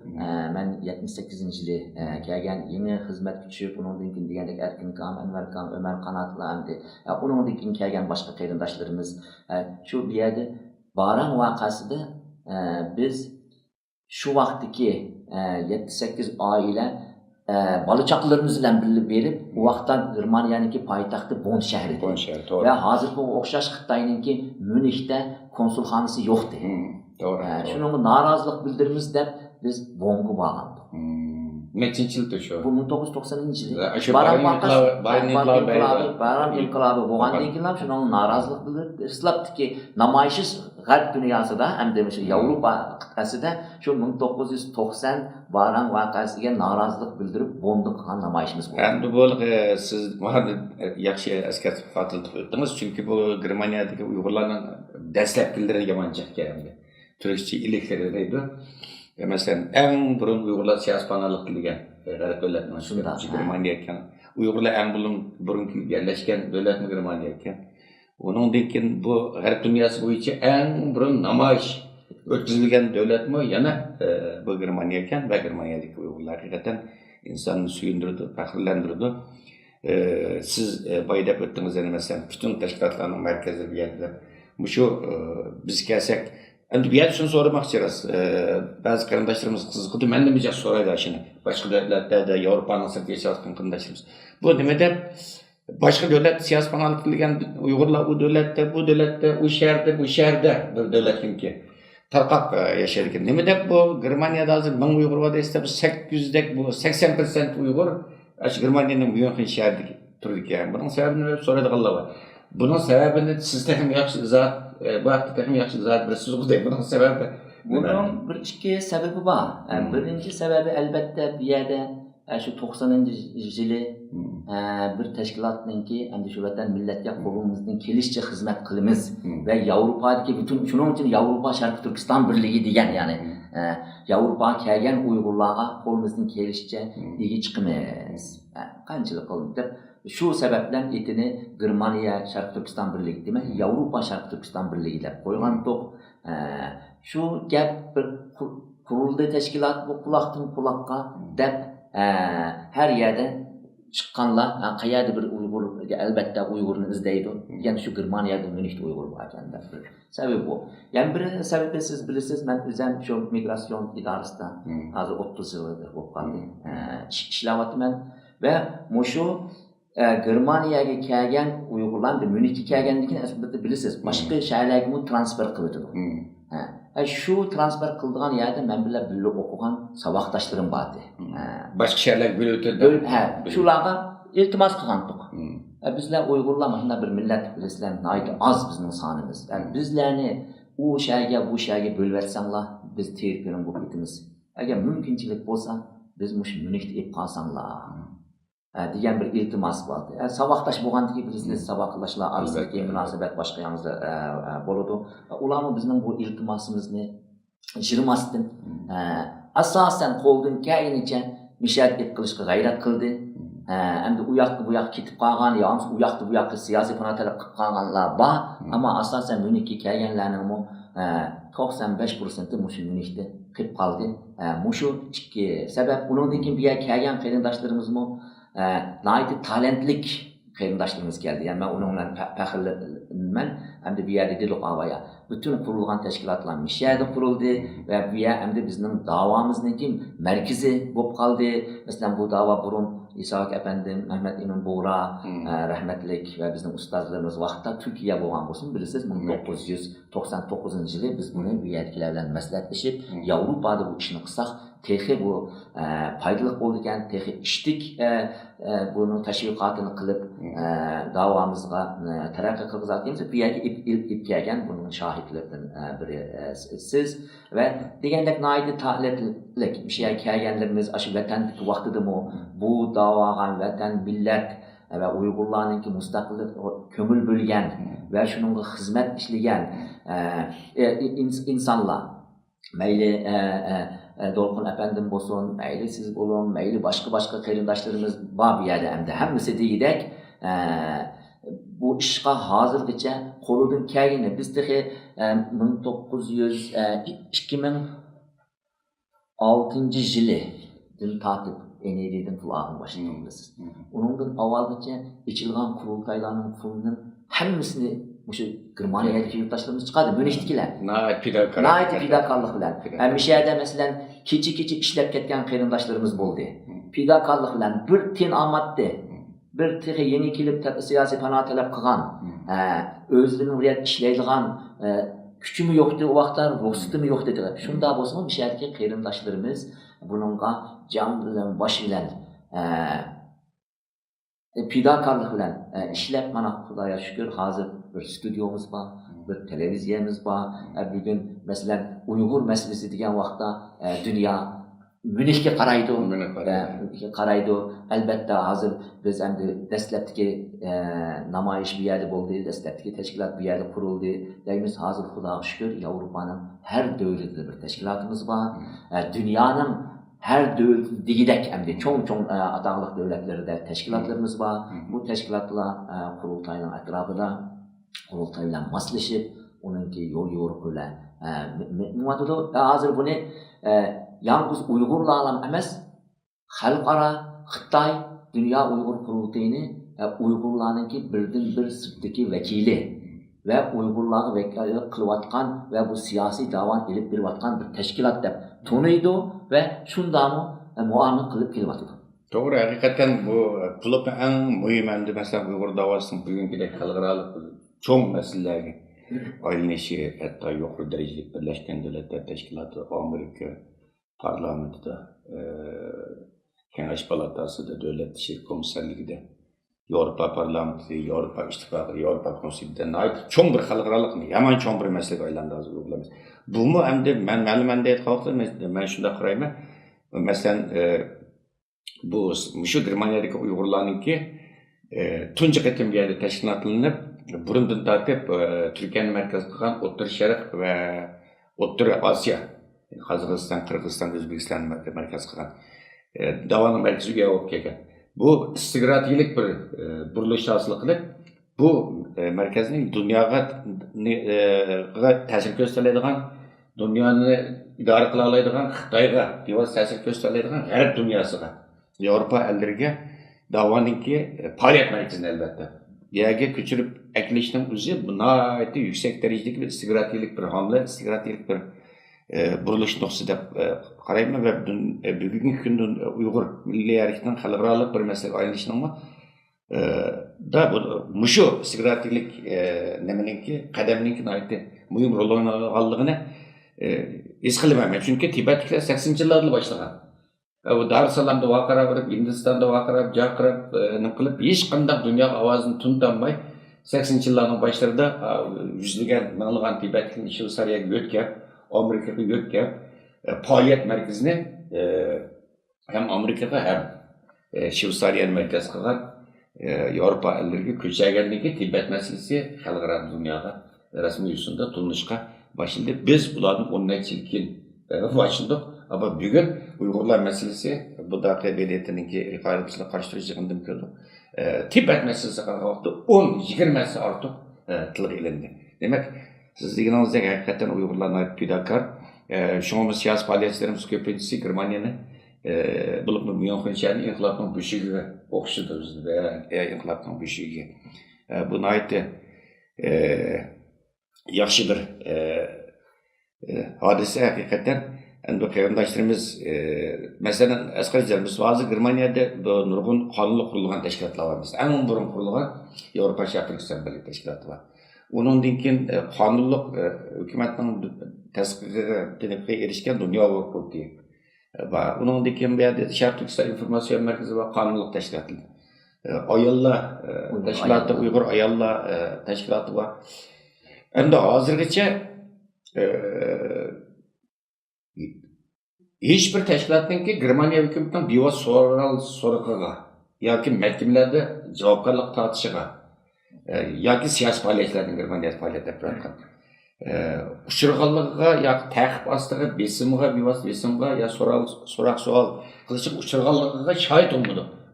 men 78-yili kelgan yeni xizmat kuchib, undan keyin degandek Erkin Kam, Anvar Kam, Ömer Qanatlar hamda undan keyin kelgan boshqa qarindoshlarimiz shu bu yerda Baran voqeasida biz shu vaqtdagi 7-8 oila bola chaqalarimiz bilan birga berib, u vaqtda Germaniyaningki poytaxti Bonn shahri. Ve hozir bu o'xshash Xitoyninki Münihda konsulxonasi yo'qdi. To'g'ri. Shunga norozilik bildiramiz deb biz Bonnga borgandik. Nechinchi yilda shu? Bu 1990-yil. Baran inqilobi bo'lgandan keyin ham shunga norozilik bildirib, islabdiki namoyish G'arb dunyosida hamda Yevropa qit'asida shu 1990 Baran voqeasiga norozilik bildirib Bonnda qilgan namoyishimiz bo'ldi. Endi bu siz mana yaxshi eskartib qo'yib o'tdingiz, chunki bu Germaniyadagi Uyg'urlarning dastlabkilariga yamanchaq keldi. Turkcha ilikleri deydi. Mesela en burun Uyg'urlar siyasi panohlik qilgan davlatning shunda Germaniya ekan. Uyg'urlar en burun yerlashgan davlatning Germaniya ekan. Onundan keyin bu G'arb dunyosi bo'yicha eng burun namoyish o'tkazilgan davlatmi yana bu Germaniya ekan va Germaniyadagi Uyg'urlar haqiqatan insonni suyundirdi, faxrlantirdi. Siz boydab o'tdingiz masalan butun tashkilotlarning markazi bu yerda. Shu biz kelsak endi bu yerda shuni so'ramoqchimiz. Ba'zi qarindoshlarimiz qiziqdi, menda mijaq so'raydi shuni. Boshqa davlatlarda Yevropaning sirtida yashayotgan qarindoshlarimiz. Bu nima deb başka devlet siyasi panohlik qilgan Uyg'urlar bu devletde, u shaharda bir devletninki tarqab yashar ekan. Nima deb bu Germaniyada hozir 1000 Uyg'ur bor desa, bu 800dek bu 80% Uyg'ur ash Germaniyaning München shahrida turadi ekan. Buning sababini so'raydiganlar bor. Buning sababini siz ham yaxshi izoh, bu haqda ham yaxshi izoh berasiz o'qday. Buning sababi bunun bir ikki sababi bor. Birinchi sababi albatta bu yerda şu 90-yılı bir teşkilatınki endi şu vatan milletga qo'limizdan kelishicha xizmat qilamiz va Yevropadagi butun shuning uchun Yevropa Sharq Turkiston birligi degan ya'ni Yevropaga kelgan Uyg'urlarga qo'limizdan kelishicha ega chiqamiz. Qanchalik qilib deb shu sababdan etini Germaniya Sharq Turkiston birligi demak Yevropa Sharq Turkiston birligi deb qo'ygandik. Shu gap bir kuruldu teşkilat bu kulaktan kulakka dep her yerde çıkanlar qayerda bir Uygur elbette Uygur'unu izleydi. Yani şu Germaniyada Münih'te Uygur var ekan dep. Sebebi bu. Yani bir sebebi siz bilirsiniz ben özüm şu migrasyon idarasida hozir 30 yıldır bo'lib qoldi. İşlayapman ve mushu Germaniyaga kelgan Uygurlar Münihga kelganligini aslida bilirsiniz. Boshqa shaharlarga transfer qiladi. Şu transfer kıldığın yerde ben bile böyle okuyan sabahtaşlarım vardı. Başka şeyler böyle ötedi. Şularda iltimas kılandık. Bizler Uygurlar bir millet bizler naydı az bizim sanımız. Yani bizlerini o şeye bu şeye bölversenler biz teyirkenin bu bitimiz. Eğer mümkünçilik olsa biz Münih'te ip kalsanlar. Diyen bir iltimas vardı. Sabahtaş boğandaki bilirsiniz sabahlaşlar arasındaki münasebet başka yalnız boludu. Ulanı bizim bu iltimasımızı jirmasdın. Asasen qo'ldan kelganicha mishat qilishga g'ayrat qildi. Endi u yoqqa bu yoqqa ketib qolgan, yoki u yoqqa bu yoqqa siyosiy fanatlar qilib qolganlar bor, ammo asosan Münihga kelganlarning 95% mushu Münihda qilib qoldi. Mushu ikki sabab undan keyin bu yerga kelgan qarindoshlarimiz naydi talentlik qarindoshlarimiz keldi. Yani ben onunla faxrlanman. Hem de bir yerde dedik avaya. Bütün kurulgan teşkilatlar Mişya'da kuruldu ve bu yer hem de bizim davamızın merkezi bo'lib qoldi. Mesela bu dava burun İshak efendim, Mehmet İmin Buğra, rahmetlik ve bizim ustazlarımız vaqtda Türkiye bo'lgan bo'lsin. Bilirsiniz 1999 yılı biz bunu bu yerkilerle maslahatlashib, Yevropada bu ishni qilsak, texi bu faydalı bo'lgan, texi ishdik bunu tashviqotini qilib davamızga taraqqiy qilgizatimiz bu yerga ip kelgan bunun şahitlerden biri siz ve degandek naydi tahlillik bir şey kelganlarimiz aşı vatandagi vaqtidami bu davagan vatan millet ve Uygurlarninki mustaqillik kömül bölgen ve şununla hizmet işleyen insanlar meyli Dolqun efendim bo'lsin, meyli siz bo'lin, meyli başka qarindoshlarimiz bor bu yerda hamda hammasi degidek bu ishga hozirgacha qo'lidan kelgani biz tehi 2006 yilidan tortib NED'den fulağın başındayız. Onundan avvalgacha içilgan kurultaylarning pulunun hammasini şu Germaniyadagi yurtdoshlarimiz chiqadi, Münihdagilar. Nayt fidokorlik bilan. Mishada masalan kechi ishlab ketgan qarindoshlarimiz bo'ldi. Fidokorlik bilan bir tin olmaddi. Bir tehi yeni kelib siyosiy panoh talab qilgan, o'zlarining riyat ishlaydigan kuchimi yo'qdi u vaqtlar, ruxsatimi yo'q dedi. Shunda bo'lsa mishadagi qarindoshlarimiz bununla can bilan bosh bilan fidokorlik bilan ishlab mana Xudoga shukr hozir bir studiomuz var, bir televizyonimiz var. Bugün mesela Uygur meselesi degan vaqtda dünya Münihga qaraydi. Albatta hozir biz endi dastlabki namoyish bu yerda bo'ldi, dastlabki tashkilot bu yerda qurildi. Deymiz hozir Xudoga shukr Yevropaning har davlatida bir tashkilotimiz bor. Dunyoning her degidek hem de çok adağlık devletlerinde teşkilatlarımız var. Bu teşkilatlar kurultayın etrafında kurultayla maslaşıp onunki yol yoruquyla muvatıda hazır bunu yalnız Uygurlarla emas xalqara Xitay Dünya Uygur Kurultayını Uygurlarınki birden bir sırtdaki vekili ve Uygurlarga vekillik qilayotgan ve bu siyasi davan elib berayotgan bir teşkilat deb tanıydı ve şundamı muamele qilib kelyapti. Doğru, hakikaten bu kılıp en mühim endi mesela Uygur davasının bugünkidek xalqaralıq çoğ meselelerge ayrıneşi hatta yukarı derecelik Birleşken Devletler Teşkilatı, Amerika parlamentida, Kengaş Palatası'da, Devlet İşleri Komiserliği'de, Avrupa Parlamenti, Avrupa İttifakı, Avrupa Konseyi'den ait çoğ bir xalqaralıq, yaman çoğ bir meselege aylandı hazır uygulamayız. Bu mu hem de ben ma'lum anda aytqanlar, men shunda qarayman. Mesela bu şu Germaniyadaki Uygurlarınki tuncu qitim bir yerde teşkilatlanıp burundan tartib Türkiye'nin merkez kılgan O'rta Şarq ve O'rta Asya, Qozog'iston, Qirg'iziston, O'zbekiston merkez kılgan davanın merkeziga olib kelgan. Bu istiqrotiylik bir burilish hosil qilib, bu merkezning dunyoga ta'sir ko'rsatadigan, dunyoni idora qila oladigan Xitoyga bevosita ta'sir ko'rsatadigan G'arb dunyosiga, Yevropa ellariga davanınki faaliyet merkezine elbette. Yerge köçürüp eklişinin özü bunayeti yüksek derecedeki bir istiqrotiylik bir hamle, istiqrotiylik bir buruluş noktası da qarayman ve bugünkü gündün Uygur milli hareketinin xalqaralıq bir mesele ayrılışının mı da bu muşu istiqrotiylik nemeninki qadamninki nayeti mühim rol oynaganlığını es qilmayman. Çünkü Tibetlikler 80. yıllarda başlagan. Bu Darüssalam'da vaqara verip, Hindistan'da vaqara, jaqirib, nima qilib, hech qanday dunyo ovozini tuntanmay 80 yillarning boshlarida yuzlagan, minglagan Tibetliklar Shveysariyaga o'tgan, Amerikaga o'tgan faoliyat markazini hem Amerikaga hem Shveysariya markaz qilgan Yevropa ellariga ko'chirganligi Tibet masalasi xalqaro dunyoga rasmiy yo'sinda tunishga başladı. Biz ularning 10 yil keyin başladık. Ama bugün Uygurlar meselesi, bu da belediyeninki ayrımcılık karşılaştırıcı gördüm. Tibet meselesi kalktı, 10-20 artık tılgı ilendi. Demek siz dediğinizde hakikaten Uygurlarına ait fidakar. Şunumuz siyasi faaliyetlerimiz köpeğisi Germanya'nın bulup München şehrini inkılapın büyüğü okşudu bizde veya inkılapın büyüğü. Buna ait yaxşı bir hadise hakikaten. Bu qarindoshlarimiz mesela askarlarimiz bazı Germaniyada nurgun qonunli qurilgan tashkilotlar var. Eng burun qurilgan Yevropa Sharq Birlik tashkiloti var. Uningdan keyin qonunliq hukumatning tasdiqiga erishgan Dunyo huquqi va uningdan keyin bu yerda Sharq Turkiston informatsion markazi va qonunliq tashkilotlar. Ayollar tashkiloti, Uyg'ur ayollar tashkiloti var. Endi hozirgacha hiçbir teşkilatınki Germaniya hükümetinden bevos so'roqqa yoki mahkamalarda javobgarlik tortishiga yoki siyosiy faoliyatlarning Germaniyada faoliyat olib turgan uchirganligiga yoki ta'qib ostiga besimga bevos besimga yo so'roq savol qilishga uchirganligiga shohid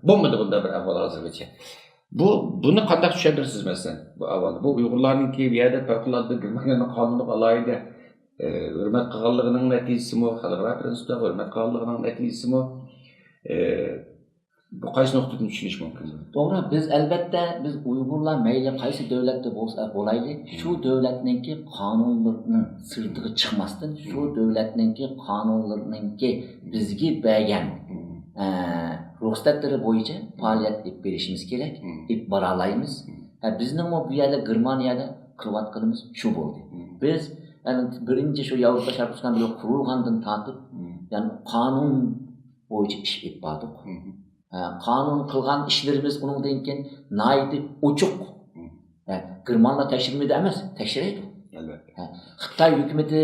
bo'lmadi bunda bir ahvol hozirgacha. Bunu qanday tushuntirasiz masalan bu ahvol? Bu Uyg'urlarninki bu yerda favqulodda Germaniyaning qonunliq alohida hürmet qilganligining natijasi mi, xalqaro prinsipda hürmet qilganligining natijasi mi? Bu qaysi nuqtadan tushunish mumkin? To'g'ri, biz albatta biz Uyg'urlar mayli qaysi davlatda bo'lsa bo'laylik, shu davlatningki qonunlarning sirtig'i chiqmasdan, shu davlatningki qonunlarningki bizga bergan ruxsatlari bo'yicha faoliyat qilib berishimiz kerak, deb baralaymiz. Bizning bu yerda Germaniyada qilayotganimiz shu bo'ldi. Biz yani birinci şu Yavrupa Şarkısı'ndan bile kurulgandan tartıp yani kanun boyunca iş yapmadık. Kanun kılgan işlerimiz onun denken naidi uçuk. Germanla teşhirmedi emez, teşhireydi. Xitay hükümeti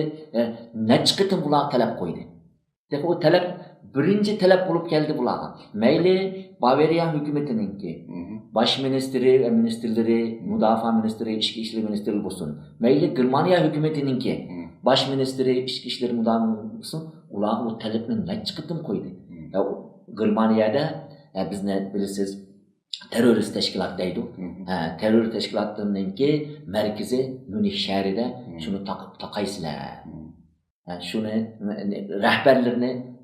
ne çıkıtın bulağa talep koydu. O talep birinci talep bulup geldi bulağa. Meyli Bavariya hükümetininki, baş ministri ve ministerleri, müdafaa ministri, içki işleri ministri olsun. Meyli Germaniya hükümetininki, baş ministri, içki işleri müdafaa olsun. Ulağı o talepini ne çıkıttım koydu. Germaniyada biz ne bilirsiniz terörist teşkilattaydı. Terör teşkilatlarınınki merkezi Münih şehrinde şunu takaysılar. Şunu rehberlerini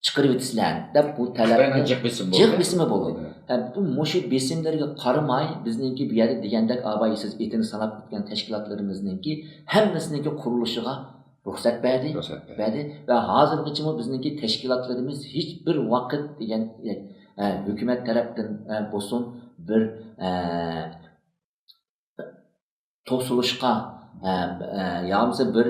çıkarıp etsinler de bu talep cık besimi bo'ldi. Bu muşu besimlerge qaramay bizninki bir yerde degandek abaysiz etini sanab bitgan tashkilotlarimizninki hammasininki qurilishiga ruxsat berdi ve hozirgacha bizninki tashkilotlarimiz hech bir vaqt degan hukumat tarafdan bo'lsin bir to'silishga yağımsa bir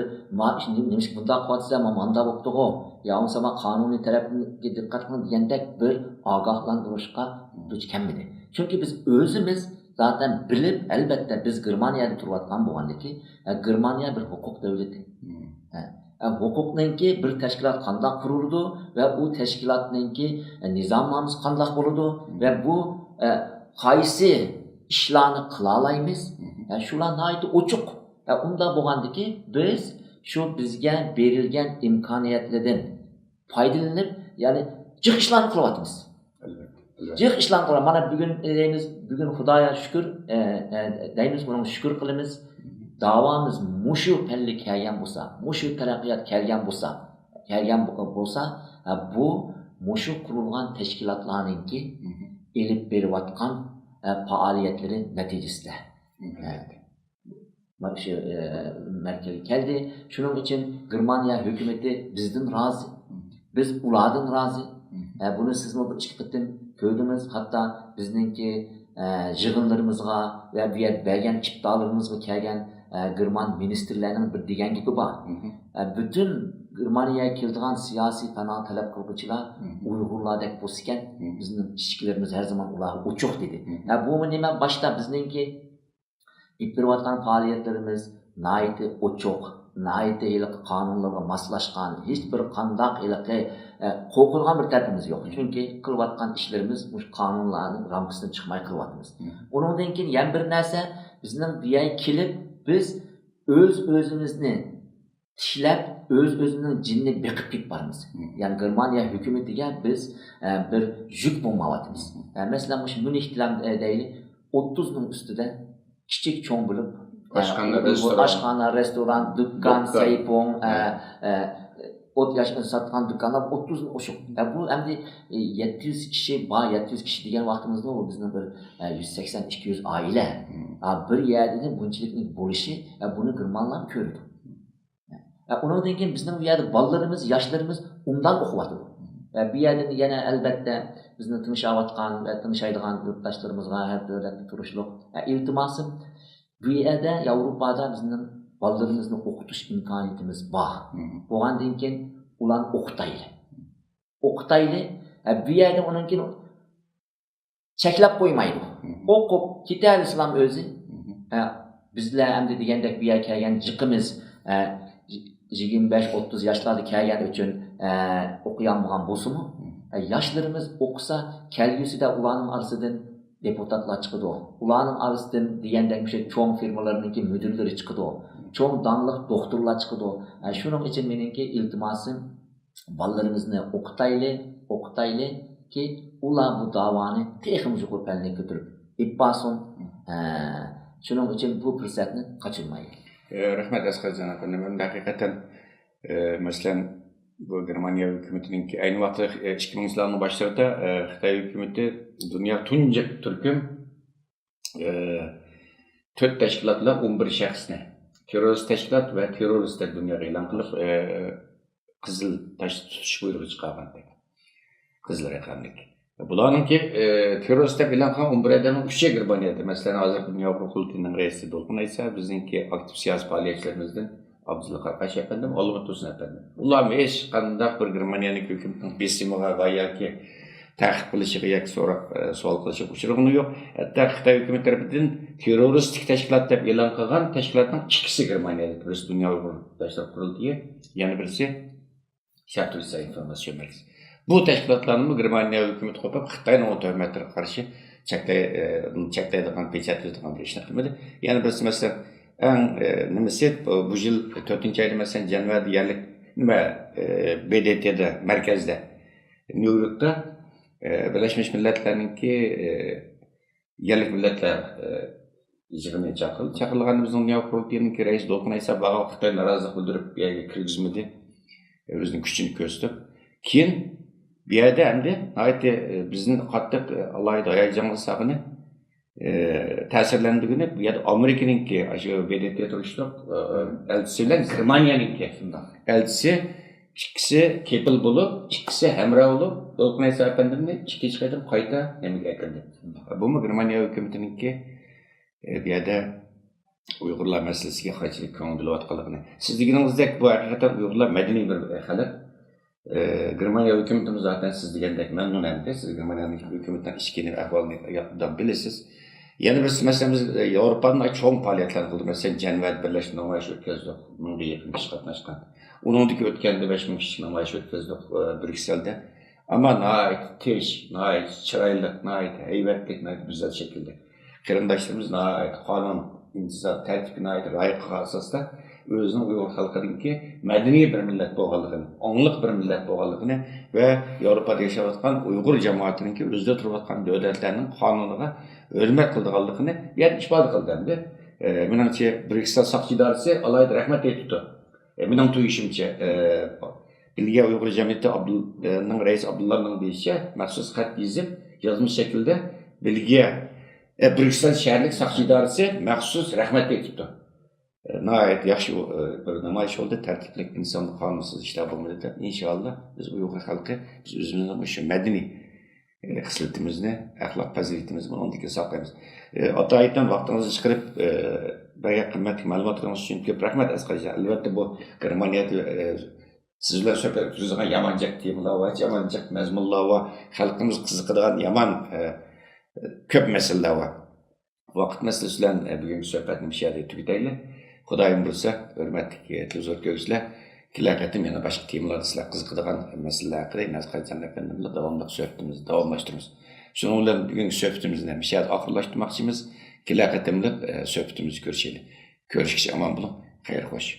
demiş bunda qatsa manda bo'pti-ku yağımsa qonuniy tarafga diqqat qilib degandek bir ogohlantirishga duch kelmadi. Chunki biz o'zimiz zaten bilib albatta biz Germaniyada turayotgan bo'lgandiki Germaniya bir huquq davlati. huquqninki bir tashkilot qandoq qurildi va u tashkilotninki nizomnomasi qandoq bo'ladi va bu qaysi ishlarni qila olamiz, shular nihoyatda ochiq. Unda bo'lgandiki biz shu bizga berilgan imkoniyatlardan foydalanib, ya'ni jiq ishlarni qilyapmiz. Jiq ishlarni qilyapmiz. Mana bugun deymiz, bugun Xudoga shukr deymiz, buni shukr qilamiz. Davomimiz mushu palli kelgan bo'lsa, mushu taraqqiyot kelgan bo'lsa, bu mushu qurilgan tashkilotlarningki elib berayotgan faoliyatlari natijasida. Mana shu markaga keldi. Shuning uchun Germaniya hukumatı bizdan rozi, biz ulardan rozi. Buni sizmi bir ikki qatim ko'rdingiz, hatto bizningki yig'inlarimizga va bu yerda bergan iftorlarimizga kelgan German ministerlarining bir degan gapi bor. Bütün Germaniyaga keladigan siyosiy panoh talab qiluvchilar Uyg'urlardek bo'lsa, bizning ishchilarimiz har zaman ularga ochiq dedi. Bu nima boshda bizningki ipirayotgan faoliyatlarimiz nihoyatda ochiq, nihoyatda qonunlarga moslashgan, hech bir qandoq qo'rqilgan bir tarafimiz yo'q. Chunki qilayotgan ishlarimiz bu qonunlarning ramkasidan chiqmay qilyapmiz. Undan keyin yana bir narsa, bizning bu yerga kelib biz o'z-o'zimizni tishlab, o'z-o'zimizning jinni beqib ketamiz. Ya'ni Germaniya hukumatiga biz bir yuk bo'lmayapmiz. Masalan, shu Münihdan deyli 30 ning ustida kichik cho'ng bo'lib oshxona, restoran, dukkan, saypon, ot yashini satgan dükkanlar 30 oşuq. Bu endi 700 kishi, 700 kishi degan vaqtimizda u bizning bir 180-200 oila. Bir yerda bunchilikning bo'lishi, buni Germanlar ko'rdi. Undan keyin bizning bu yerda bolalarimiz, yoshlarimiz undan o'qiyapti. Bu yerda yana albatta bizni tinishayotgan va tinishaydigan yurtdoshlarimizga har davlatda turishliq iltimosim, bu yerda Yevropada bizning bolalarimizni o'qitish imkoniyatimiz bor. Bo'lgandan keyin ularni o'qitayli. Bu yerda undan keyin cheklab qo'ymaydi. O'qib ketar islom o'zi. Bizlar endi degandek bu yerga kelgan jiqimiz 25-30 yoshlarda kelgan uchun o'qiyanmagan bo'lsa-mu, yoshlarimiz o'qisa, kelgusida ularning orasidan deputatlar chiqadi. Ularning orasidan degandek o'sha cho'ng firmalarningki mudirlari chiqadi. Cho'ng donliq doktorlar chiqadi. Shuning uchun meningki iltimosim, bolalarimizni o'qitayli ki ular bu davoni texnik yuqori palliga ko'tarib ippasin. Shuning uchun bu fursatni qochirmaylik. Rahmat Asqarjon aka. Men haqiqatan masalan bu Germaniya hukumatining ayni vaqtda 2000'ların başlarında Xitoy hukumati dunyo tunji turkum 4 tashkilotlar 11 shaxsni terrorist tashkilot va terrorist deb dunyoga e'lon qilib qizil tash tutish buyrug'i chiqargan. Qizil raqamlik. Bularningki terrorist deb e'lon qilgan 11 odamning 3 Germaniyada. Masalan, hozir dunyo huquqining raisi Dolqin aytsa, bizningki aktiv siyosiy faoliyatchilarimizdan Abdullah Qarqash efendim, Olmut Tosun efendim. Ular hech qanday bir Germaniyaning hukumatining besimiga va yoki ta'qib qilishiga yoki savol qilishiga uchrag'ini yo'q. Hatto Xitoy hukumati tomonidan terroristik tashkilot deb e'lon qilgan tashkilotning ikkisi Germaniyada, birisi dunyo tashkilot qurildiyi, yana birisi Shartuvisa informatsion merkez. Bu tashkilotlarni Germaniya hukumati qo'yib, Xitoyning hukumatiga qarshi cheklaydigan, pechatlaydigan bir ishni qilmadi. Yana birisi masalan nimasi bu yil 4-oyda masalan Janvar yerlik nima BDT'da markazda New Yorkda Birleşmiş Milletler'ninki yerlik milletler yig'ini chaqirgan bizning dunyo qurultiyining raisi Dolqin aysa bago Xitoy norozilik bildirib bu yerga kirgizmadi. O'zining kuchini ko'rsatib, keyin bu yerda endi bizning qattiq alayda hayajonli saqini ta'sirlandigini bu yerda Amerikaningki shu BDT turishliq elchisi bilan Germaniyaningki elchisi ikkisi kepil bo'lib, ikkisi hamroh bo'lib, Dolqin aysa efendimni ikkinchi qatim qayta nemaga aytildi. Bu Germaniya hukumatiningki bu yerda Uyg'urlar masalasiga qarshilik ko'ngillayotganligini. Siz deganingizdek bu haqiqatan Uyg'urlar madaniy bir xalq. Germaniya hukumatimiz zaten siz degandek memnun endi. Siz Germaniyaning hukumatidan ishkini ahvolini yaxshidan bilasiz. Yana bir masalan biz Yevropaning cho'ng faoliyatlarini qildik. Masalan, Janvar birlashma namoyish o'tkazdik. Bunga yaqin kishi qatnashgan. Onundaki ötkende 5000 kişi namayış ötküzdük Brüksel'de. Ama nait, teş, nait, çıraylık, nait, heyvetlik, nait güzel şekilde. Kırındaşlarımız nait, kanun, intizam, tertipine ait, layıkı asasda özünün Uyghur halkınınki medeni bir millet boğalıqını, onluk bir millet boğalıqını ve Avrupa'da yaşavatkan Uyghur cemaatininki özde turvatkan devletlerinin kanununa hürmet kıldığalıqını yer ispat kıldı. Menimce Brüksel Saqçı İdaresi alayda rahmet etdi. Benim tuyuşumca Bilge Uyghur Cemiyeti reis Abdullah'ın deyişi məxsus xat yazıp yazmış şekilde Bilge Brüksel şəhərlik Saqçı İdaresi məxsus rahmet etdi. Nəhayət yaxşı bir namayış oldu, tərtiblik, insanlıq, qanunsuz işlər bulmadı. İnşallah biz Uyghur halkı biz özümüzün şu mədəni xisletimizni, əxlaq fəzilətimizni ondaki saqlayımız. Atayetdən vaxtınızı çıxırıb bəyə qimmetli məlumatlarınız üçün köp rəhmət əsqəcə. Əlbəttə bu Germaniyada sizlər söhbət düzgən yamancaq temalar var, yamancaq məzmunlar var, xalqımız qiziqadigan yaman köp məsələlər var. Vaqt məsələsi bilan bugungi söhbətni bu yerdə tugutaylik. Xudoyim bilsa, hurmatli televizor ko'ruvchilar, kelar qatim yana boshqa temalarda sizlar qiziqadigan masalalar haqida Nazqajon efendim bilan davomli suhbatimizni davomlashtiramiz. Shuning bilan bugungi suhbatimizni bu yerda oxirlashtirmoqchimiz. Kelar qatimlik suhbatimizni ko'rishaylik. Ko'rishguncha omon bo'ling. Xayr xo'sh.